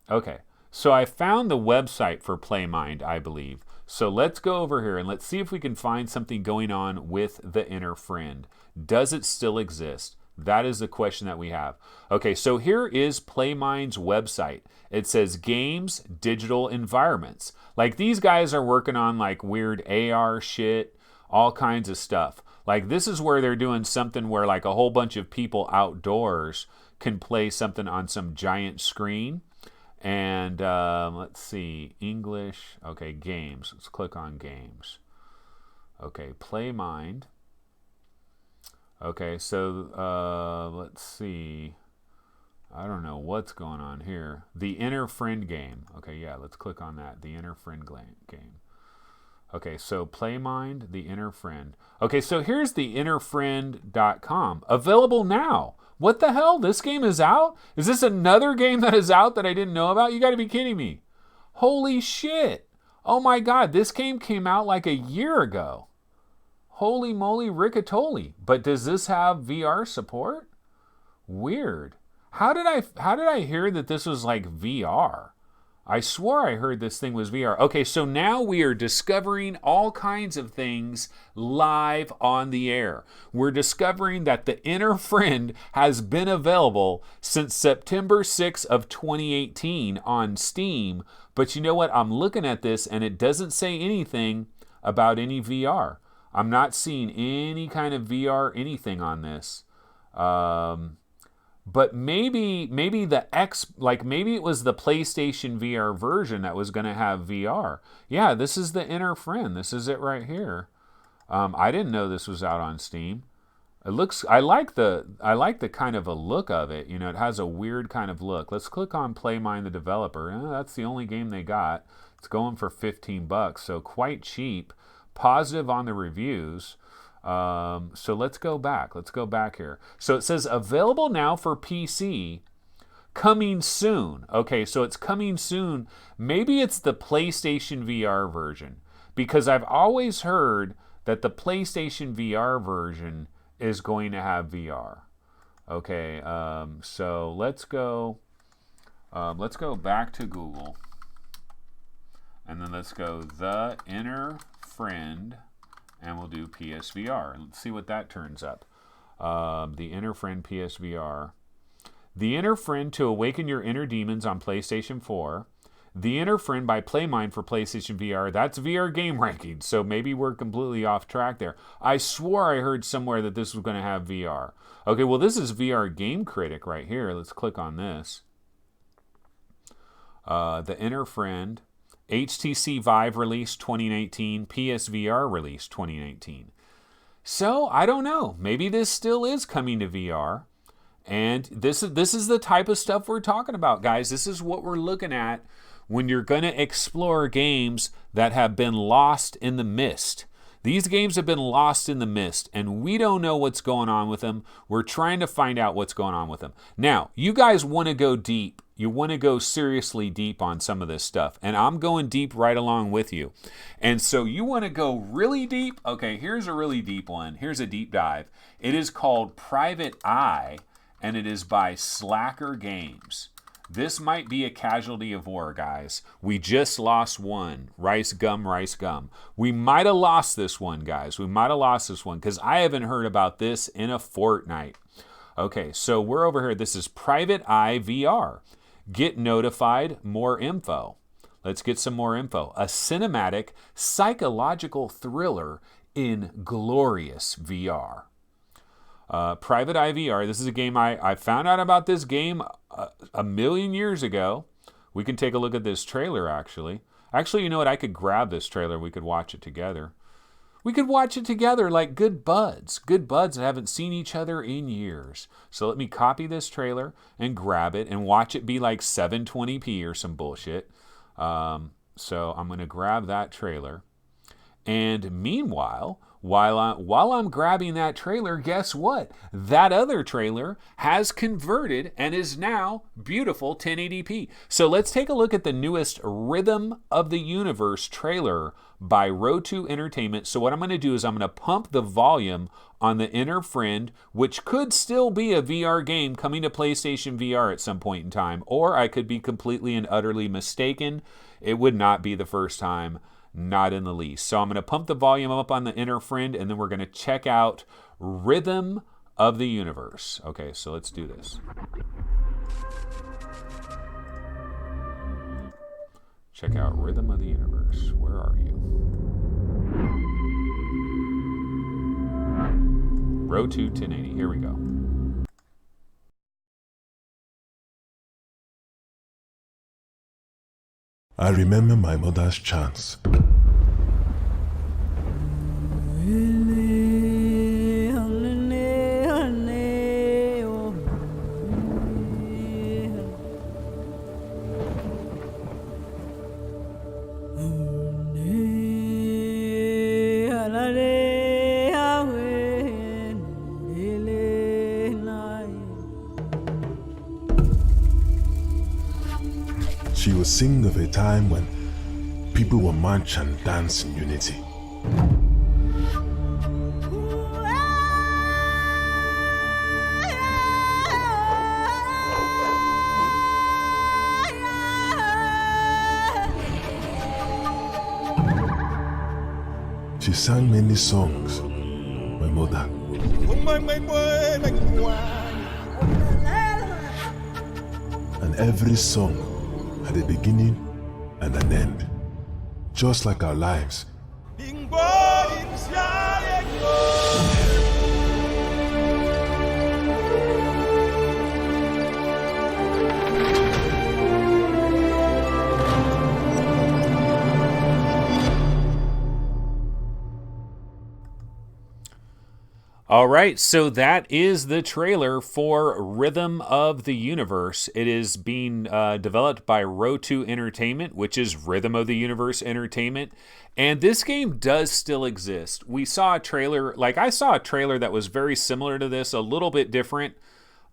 Okay, so I found the website for Playmind, I believe. So let's go over here and let's see if we can find something going on with The Inner Friend. Does it still exist? That is the question that we have. Okay, so here is Playmind's website. It says games, digital environments. Like these guys are working on like weird AR shit, all kinds of stuff. Like this is where they're doing something where like a whole bunch of people outdoors can play something on some giant screen. And let's see, English. Okay, games. Let's click on games. Okay, Playmind. Okay, so let's see. I don't know what's going on here. The Inner Friend game. Okay, yeah, let's click on that. The Inner Friend game. Okay, so PlayMind, The Inner Friend. Okay, so here's the innerfriend.com. Available now. What the hell? This game is out? Is this another game that is out that I didn't know about? You got to be kidding me. Holy shit. Oh my God, this game came out like a year ago. Holy moly riccatoli. But does this have VR support? Weird. How did I hear that this was like VR? I swore I heard this thing was VR. Okay, so now we are discovering all kinds of things live on the air. We're discovering that the Inner Friend has been available since September 6th of 2018 on Steam. But you know what? I'm looking at this and it doesn't say anything about any VR. I'm not seeing any kind of VR anything on this. But maybe maybe it was the PlayStation VR version that was going to have VR. Yeah, this is the Inner Friend. This is it right here. I didn't know this was out on Steam. It looks. I like the kind of a look of it. You know, it has a weird kind of look. Let's click on PlayMind the developer. That's the only game they got. It's going for $15, so quite cheap. Positive on the reviews. So let's go back. Let's go back here. So it says available now for PC, coming soon. Okay, so it's coming soon. Maybe it's the PlayStation VR version, because I've always heard that the PlayStation VR version is going to have VR. Okay, so let's go back to Google, and then let's go the Inner Friend. And we'll do PSVR. Let's see what that turns up. The Inner Friend PSVR. The Inner Friend to awaken your inner demons on PlayStation 4. The Inner Friend by PlayMind for PlayStation VR. That's VR game rankings, so maybe we're completely off track there. I swore I heard somewhere that this was going to have VR. Okay, well, this is VR Game Critic right here. Let's click on this. The Inner Friend. HTC Vive release 2019, PSVR release 2019. So, I don't know. Maybe this still is coming to VR. And this is the type of stuff we're talking about, guys. This is what we're looking at when you're going to explore games that have been lost in the mist. These games have been lost in the mist, and we don't know what's going on with them. We're trying to find out what's going on with them. Now, you guys want to go deep. You want to go seriously deep on some of this stuff, and I'm going deep right along with you. And so you want to go really deep? Okay, here's a really deep one. Here's a deep dive. It is called Private Eye, and it is by Slacker Games. This might be a casualty of war, guys. We just lost one. Rice gum. We might have lost this one, guys. We might have lost this one because I haven't heard about this in a fortnight. Okay, so we're over here. This is Private Eye VR. Get notified, more info. Let's get some more info. A cinematic, psychological thriller in glorious VR. Private Eye VR. This is a game I found out about this game a million years ago. We can take a look at this trailer, actually. Actually, you know what? I could grab this trailer. We could watch it together. We could watch it together like good buds. Good buds that haven't seen each other in years. So let me copy this trailer and grab it and watch it be like 720p or some bullshit. So I'm going to grab that trailer. And meanwhile, while I'm grabbing that trailer, guess what? That other trailer has converted and is now beautiful 1080p. So let's take a look at the newest Rhythm of the Universe trailer by Rotu Entertainment. So what I'm going to do is I'm going to pump the volume on the Inner Friend, which could still be a VR game coming to PlayStation VR at some point in time, or I could be completely and utterly mistaken. It would not be the first time. Not in the least. So I'm going to pump the volume up on the Inner Friend, and then we're going to check out Rhythm of the Universe. Okay, so let's do this. Check out Rhythm of the Universe. Where are you? Row 2 1080. Here we go. I remember my mother's chants. sing of a time when people will march and dance in unity. She sang many songs, my mother. And every song had a beginning and an end, just like our lives. All right, so that is the trailer for Rhythm of the Universe. It is being developed by Row2 Entertainment, which is Rhythm of the Universe Entertainment. And this game does still exist. We saw a trailer, I saw a trailer that was very similar to this, a little bit different,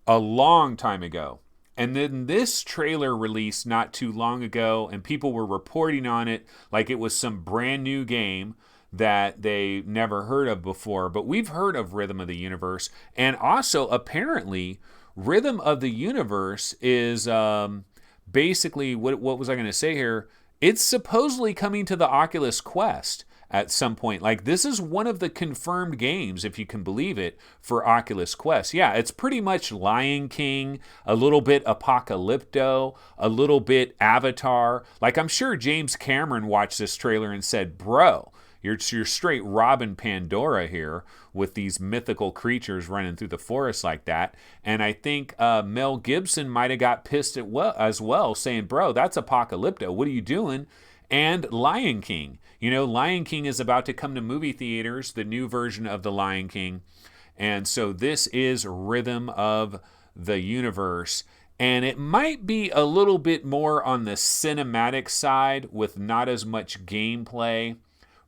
a long time ago. And then this trailer released not too long ago, and people were reporting on it like it was some brand new game that they never heard of before. But we've heard of Rhythm of the Universe. And also, apparently, Rhythm of the Universe is basically, what was I going to say here? It's supposedly coming to the Oculus Quest at some point. This is one of the confirmed games, if you can believe it, for Oculus Quest. Yeah, it's pretty much Lion King, a little bit Apocalypto, a little bit Avatar. I'm sure James Cameron watched this trailer and said, bro, you're straight robbing Pandora here with these mythical creatures running through the forest like that. And I think Mel Gibson might have got pissed as well, saying, bro, that's Apocalypto. What are you doing? And Lion King. Lion King is about to come to movie theaters, the new version of the Lion King. And so this is Rhythm of the Universe. And it might be a little bit more on the cinematic side with not as much gameplay.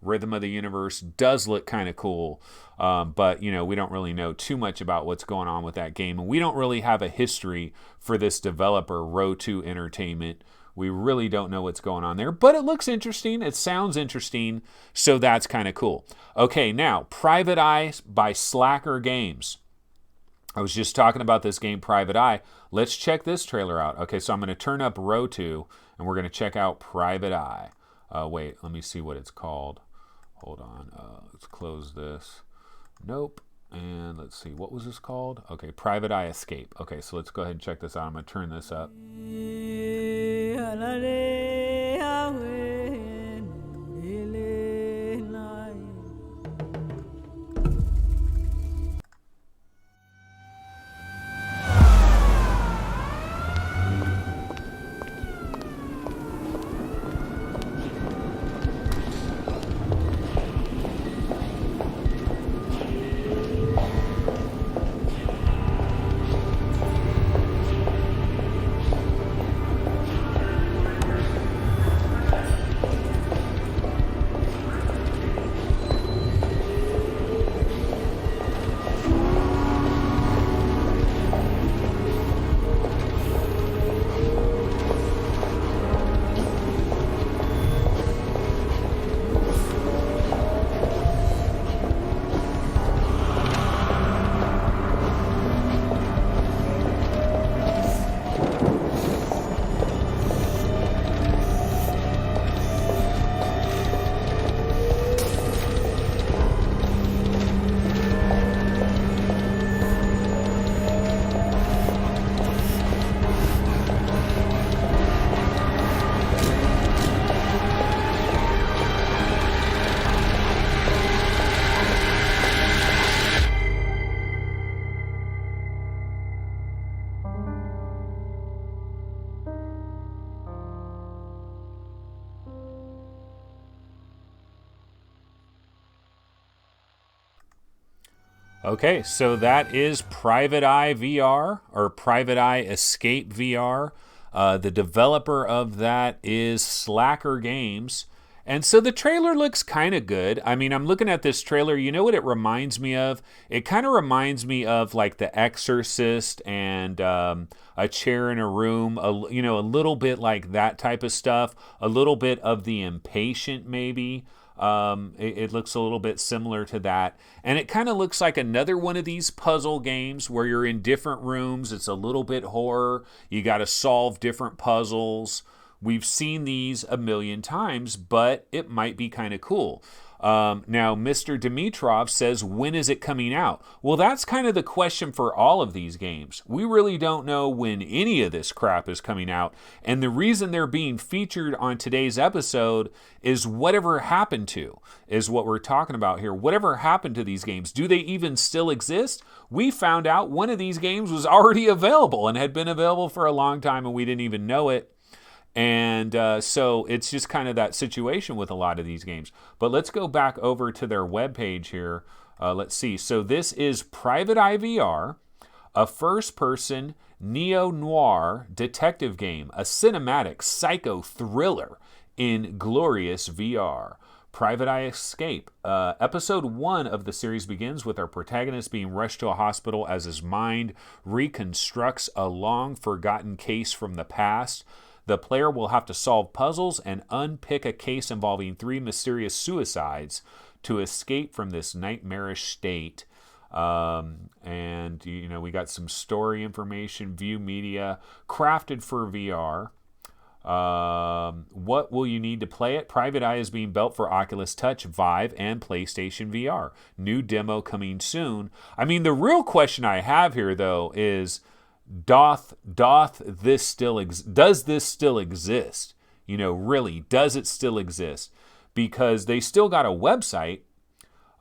Rhythm of the Universe does look kind of cool, but we don't really know too much about what's going on with that game, and we don't really have a history for this developer, Row2 Entertainment. We really don't know what's going on there, but it looks interesting. It sounds interesting, so that's kind of cool. Okay, now, Private Eye by Slacker Games. I was just talking about this game, Private Eye. Let's check this trailer out. Okay, so I'm going to turn up Row2, and we're going to check out Private Eye. Wait, let me see what it's called. Hold on. Let's close this. Nope. And let's see. What was this called? Okay, Private Eye Escape. Okay, so let's go ahead and check this out. I'm going to turn this up. Okay, so that is Private Eye VR, or Private Eye Escape VR. The developer of that is Slacker Games. And so the trailer looks kind of good. I mean, I'm looking at this trailer. You know what it reminds me of? It kind of reminds me of like The Exorcist and A Chair in a Room. A little bit like that type of stuff. A little bit of The Impatient, maybe. It looks a little bit similar to that. And it kind of looks like another one of these puzzle games where you're in different rooms. It's a little bit horror. You got to solve different puzzles. We've seen these a million times, but it might be kind of cool. Now, Mr. Dimitrov says, when is it coming out? Well, that's kind of the question for all of these games. We really don't know when any of this crap is coming out. And the reason they're being featured on today's episode is whatever happened to, is what we're talking about here. Whatever happened to these games? Do they even still exist? We found out one of these games was already available and had been available for a long time and we didn't even know it. And so it's just kind of that situation with a lot of these games. But let's go back over to their webpage here. Let's see. So this is Private Eye VR, a first-person neo-noir detective game, a cinematic psycho thriller in glorious VR. Private Eye Escape. Episode 1 of the series begins with our protagonist being rushed to a hospital as his mind reconstructs a long-forgotten case from the past. The player will have to solve puzzles and unpick a case involving 3 mysterious suicides to escape from this nightmarish state. And, we got some story information, view media, crafted for VR. What will you need to play it? Private Eye is being built for Oculus Touch, Vive, and PlayStation VR. New demo coming soon. I mean, the real question I have here, though, is... does this still exist? Really, does it still exist? Because they still got a website.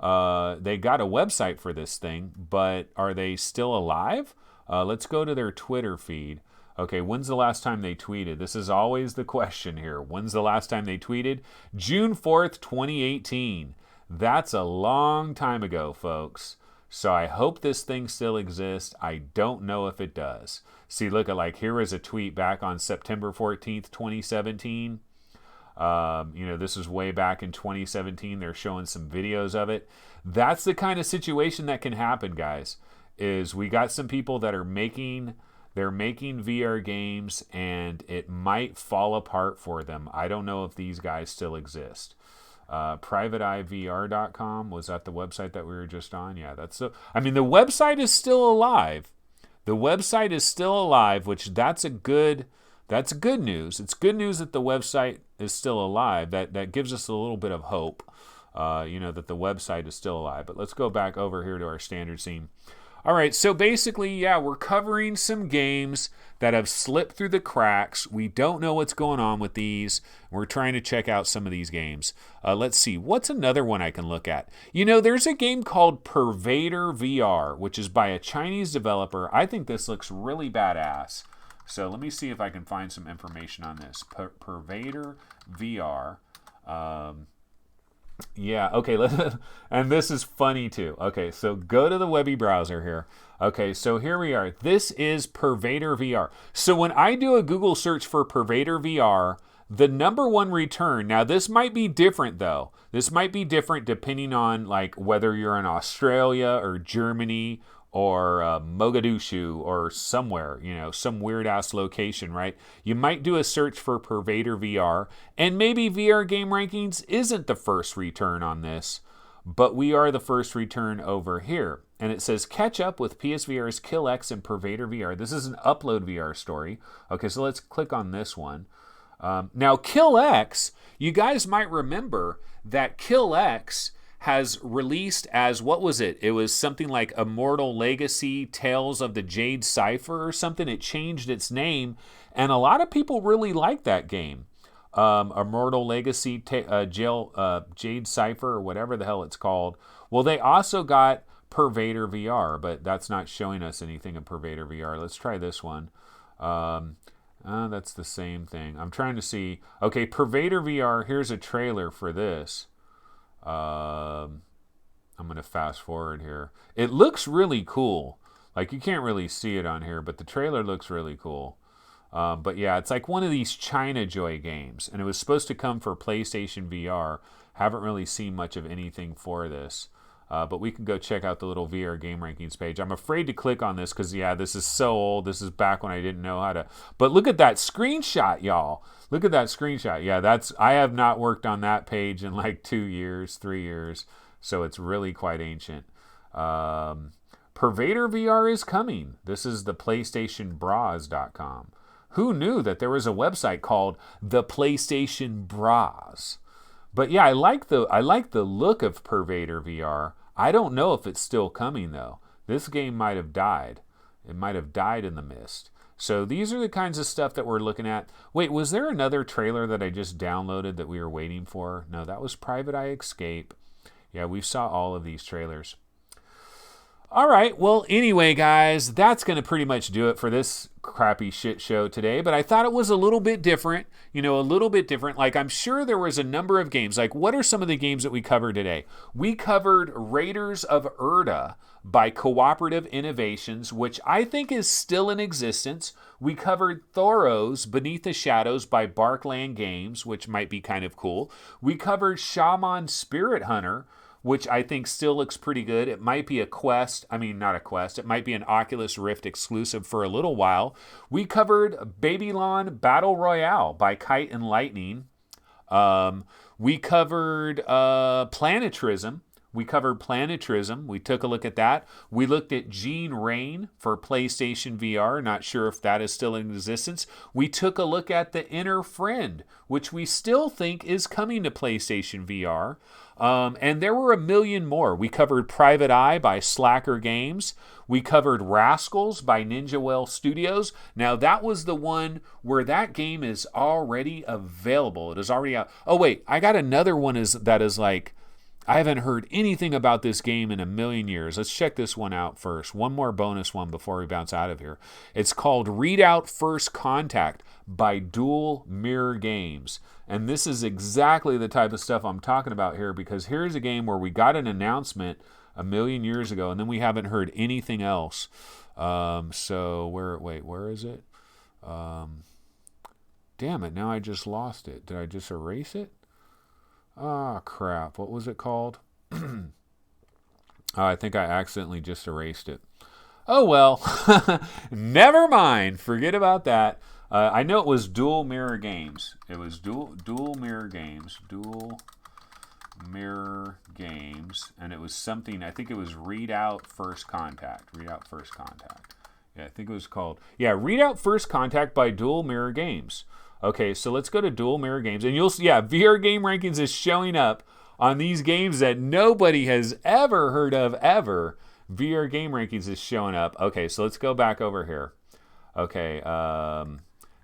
They got a website for this thing, but are they still alive? Let's go to their Twitter feed. Okay, when's the last time they tweeted? This is always the question here. When's the last time they tweeted? June 4th, 2018. That's a long time ago, folks. So I hope this thing still exists. I don't know if it does. See, look at here is a tweet back on September 14th, 2017. This is way back in 2017. They're showing some videos of it. That's the kind of situation that can happen, guys, is we got some people that are making VR games and it might fall apart for them. I don't know if these guys still exist. PrivateEyeVR.com, was that the website that we were just on? Yeah, the website is still alive. The website is still alive, which that's good news. It's good news that the website is still alive. That gives us a little bit of hope, that the website is still alive. But let's go back over here to our standard scene. All right, so basically, yeah, we're covering some games that have slipped through the cracks. We don't know what's going on with these. We're trying to check out some of these games. Let's see, what's another one I can look at? There's a game called Pervader VR, which is by a Chinese developer. I think this looks really badass. So let me see if I can find some information on this. Pervader VR. Yeah, okay, and this is funny too. Okay, so go to the Webby browser here. Okay, so here we are. This is Pervader VR. So when I do a Google search for Pervader VR, the number 1 return, now this might be different though. This might be different depending on whether you're in Australia or Germany or Mogadishu or somewhere, some weird ass location, right? You might do a search for Pervader VR, and maybe VR Game Rankings isn't the first return on this, but we are the first return over here. And it says, catch up with PSVR's Kill X and Pervader VR. This is an Upload VR story. Okay, so let's click on this one. Now, Kill X, you guys might remember that Kill X has released as, what was it? It was something like Immortal Legacy, Tales of the Jade Cipher or something. It changed its name, and a lot of people really like that game. Immortal Legacy, Jade Cipher, or whatever the hell it's called. Well, they also got Pervader VR, but that's not showing us anything in Pervader VR. Let's try this one. That's the same thing. I'm trying to see. Okay, Pervader VR, here's a trailer for this. I'm going to fast forward here. It looks really cool. You can't really see it on here, but the trailer looks really cool. But yeah, it's like one of these China Joy games, and it was supposed to come for PlayStation VR. Haven't really seen much of anything for this. But we can go check out the little VR game rankings page. I'm afraid to click on this because, yeah, this is so old. This is back when I didn't know how to. But look at that screenshot, y'all. Look at that screenshot. Yeah, I have not worked on that page in like 2 years, 3 years. So it's really quite ancient. Pervader VR is coming. This is the PlayStationBras.com. Who knew that there was a website called the PlayStation Bras? But yeah, I like the look of Pervader VR. I don't know if it's still coming though. This game might have died. It might have died in the mist. So these are the kinds of stuff that we're looking at. Wait, was there another trailer that I just downloaded that we were waiting for? No, that was Private Eye Escape. Yeah, we saw all of these trailers. All right, well, anyway, guys, that's going to pretty much do it for this crappy shit show today. But I thought it was a little bit different, a little bit different. Like, I'm sure there was a number of games. Like, what are some of the games that we covered today? We covered Raiders of Erda by Cooperative Innovations, which I think is still in existence. We covered Thoros, Beneath the Shadows by Barkland Games, which might be kind of cool. We covered Shaman Spirit Hunter, which I think still looks pretty good. It might be not a Quest. It might be an Oculus Rift exclusive for a little while. We covered Babylon Battle Royale by Kite and Lightning. We covered Planetrism. We took a look at that. We looked at Gene Rain for PlayStation VR. Not sure if that is still in existence. We took a look at The Inner Friend, which we still think is coming to PlayStation VR. And there were a million more. We covered Private Eye by Slacker Games. We covered Rascals by Ninja Well Studios. Now, that was the one where that game is already available. It is already out. Oh, wait. I got another one that is like, I haven't heard anything about this game in a million years. Let's check this one out first. One more bonus one before we bounce out of here. It's called Readout First Contact by Dual Mirror Games. And this is exactly the type of stuff I'm talking about here, because here's a game where we got an announcement a million years ago and then we haven't heard anything else. Where is it? Damn it, now I just lost it. Did I just erase it? Ah, crap. What was it called? I think I accidentally just erased it. Oh, well. Never mind. Forget about that. I know it was Dual Mirror Games. It was Dual Mirror Games. Dual Mirror Games. And it was something, I think it was Readout First Contact. Readout First Contact. Yeah, I think it was called. Yeah, Readout First Contact by Dual Mirror Games. Okay, so let's go to Dual Mirror Games. And you'll see, yeah, VR Game Rankings is showing up on these games that nobody has ever heard of ever. VR Game Rankings is showing up. Okay, so let's go back over here. Okay,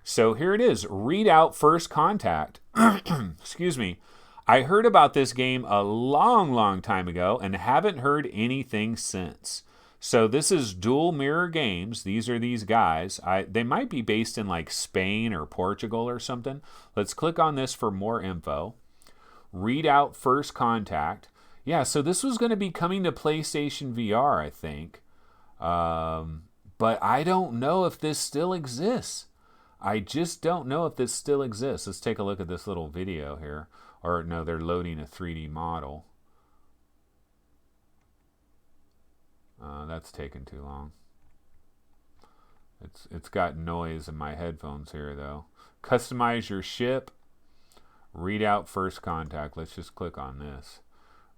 so here it is. Readout First Contact. Excuse me. I heard about this game a long, long time ago and haven't heard anything since. So this is Dual Mirror Games. These are these guys. They might be based in like Spain or Portugal or something. Let's click on this for more info. Readout First Contact. Yeah, so this was going to be coming to PlayStation VR, I think. But I don't know if this still exists. I just don't know if this still exists. Let's take a look at this little video here. Or no, they're loading a 3D model. That's taking too long. It's got noise in my headphones here though. Customize your ship. Readout First Contact. Let's just click on this.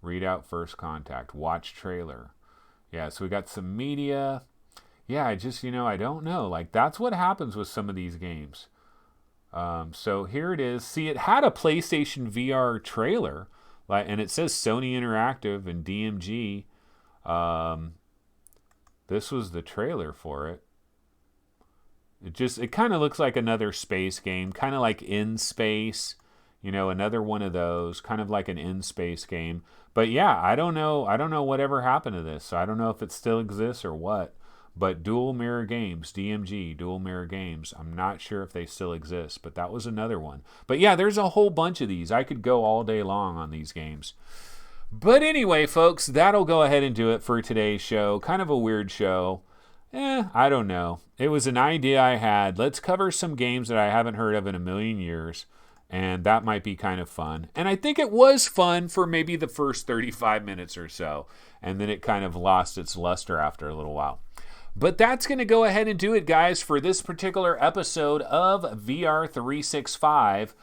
Readout First Contact. Watch trailer. Yeah, so we got some media. Yeah, I don't know. Like, that's what happens with some of these games. So here it is. See, it had a PlayStation VR trailer, and it says Sony Interactive and DMG. This was the trailer for it. It kind of looks like another space game, kind of like In Space, another one of those, kind of like an In Space game. But yeah, I don't know whatever happened to this. So I don't know if it still exists or what. But Dual Mirror Games, DMG, Dual Mirror Games, I'm not sure if they still exist, but that was another one. But yeah, there's a whole bunch of these. I could go all day long on these games. But anyway, folks, that'll go ahead and do it for today's show. Kind of a weird show. I don't know. It was an idea I had. Let's cover some games that I haven't heard of in a million years, and that might be kind of fun. And I think it was fun for maybe the first 35 minutes or so, and then it kind of lost its luster after a little while. But that's going to go ahead and do it, guys, for this particular episode of VR365.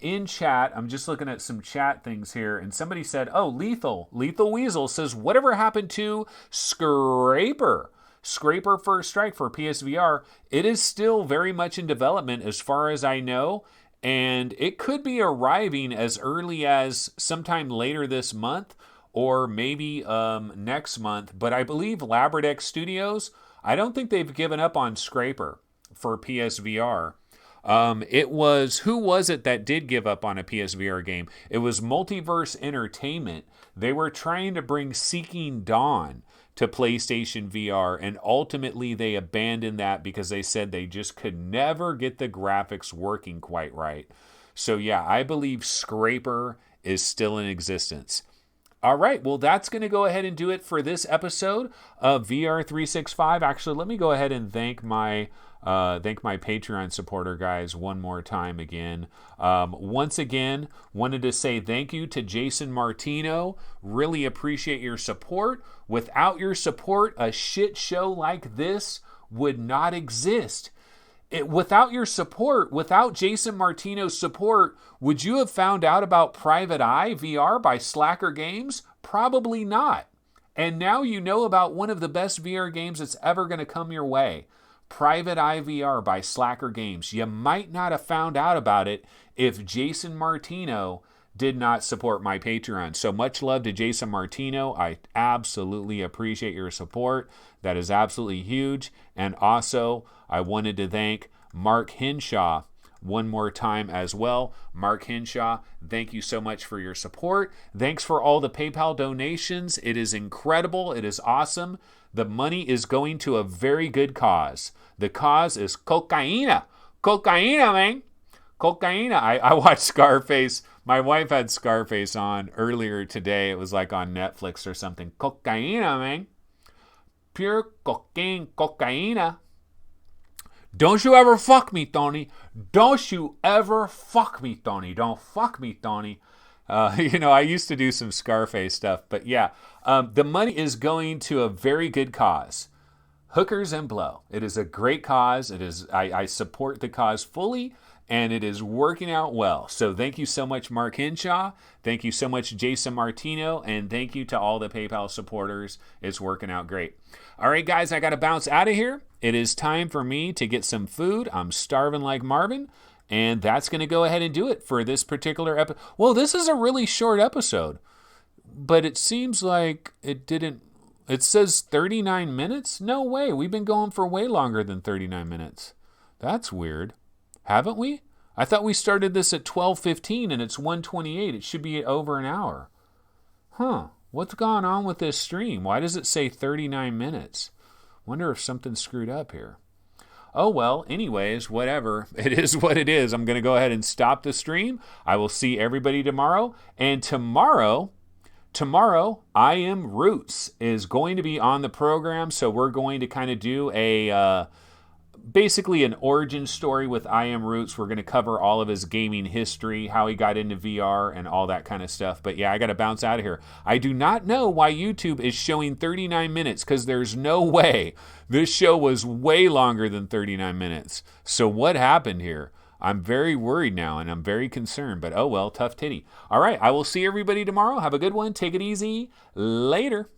In chat, I'm just looking at some chat things here, and somebody said, oh, Lethal Weasel says, whatever happened to Scraper First Strike for PSVR? It is still very much in development as far as I know, and it could be arriving as early as sometime later this month or maybe next month. But I believe Labradex Studios, I don't think they've given up on Scraper for PSVR. Who was it that did give up on a PSVR game? It was Multiverse Entertainment. They were trying to bring Seeking Dawn to PlayStation VR, and ultimately they abandoned that because they said they just could never get the graphics working quite right. So yeah, I believe Scraper is still in existence. All right, well, that's going to go ahead and do it for this episode of VR365. Actually, let me go ahead and thank my Patreon supporter guys one more time again. Once again, wanted to say thank you to Jason Martino. Really appreciate your support. Without your support, a shit show like this would not exist. Without your support, without Jason Martino's support, would you have found out about Private Eye VR by Slacker Games? Probably not. And now you know about one of the best VR games that's ever going to come your way. Private Eye VR by Slacker Games. You might not have found out about it if Jason Martino did not support my Patreon. So much love to Jason Martino. I absolutely appreciate your support. That is absolutely huge. And also, I wanted to thank Mark Henshaw one more time as well. Mark Henshaw, thank you so much for your support. Thanks for all the PayPal donations. It is incredible. It is awesome. The money is going to a very good cause. The cause is cocaina. Cocaina, man. Cocaina. I watched Scarface. My wife had Scarface on earlier today. It was like on Netflix or something. Cocaina, man. Pure cocaine. Cocaina. Don't you ever fuck me, Tony. Don't you ever fuck me, Tony. Don't fuck me, Tony. I used to do some Scarface stuff, but yeah, the money is going to a very good cause. Hookers and Blow. It is a great cause. It is. I support the cause fully, and it is working out well. So thank you so much, Mark Henshaw. Thank you so much, Jason Martino, and thank you to all the PayPal supporters. It's working out great. All right, guys, I got to bounce out of here. It is time for me to get some food. I'm starving like Marvin. And that's going to go ahead and do it for this particular episode. Well, this is a really short episode, but it seems like it didn't. It says 39 minutes? No way. We've been going for way longer than 39 minutes. That's weird. Haven't we? I thought we started this at 12:15 and it's 1:28. It should be over an hour. Huh. What's going on with this stream? Why does it say 39 minutes? Wonder if something's screwed up here. Oh, well, anyways, whatever. It is what it is. I'm going to go ahead and stop the stream. I will see everybody tomorrow. And tomorrow, I Am Roots is going to be on the program. So we're going to kind of do basically an origin story with I Am Roots. We're going to cover all of his gaming history, how he got into VR and all that kind of stuff. But yeah, I got to bounce out of here. I do not know why YouTube is showing 39 minutes because there's no way. This show was way longer than 39 minutes. So what happened here? I'm very worried now and I'm very concerned, but oh well, tough titty. All right, I will see everybody tomorrow. Have a good one. Take it easy. Later.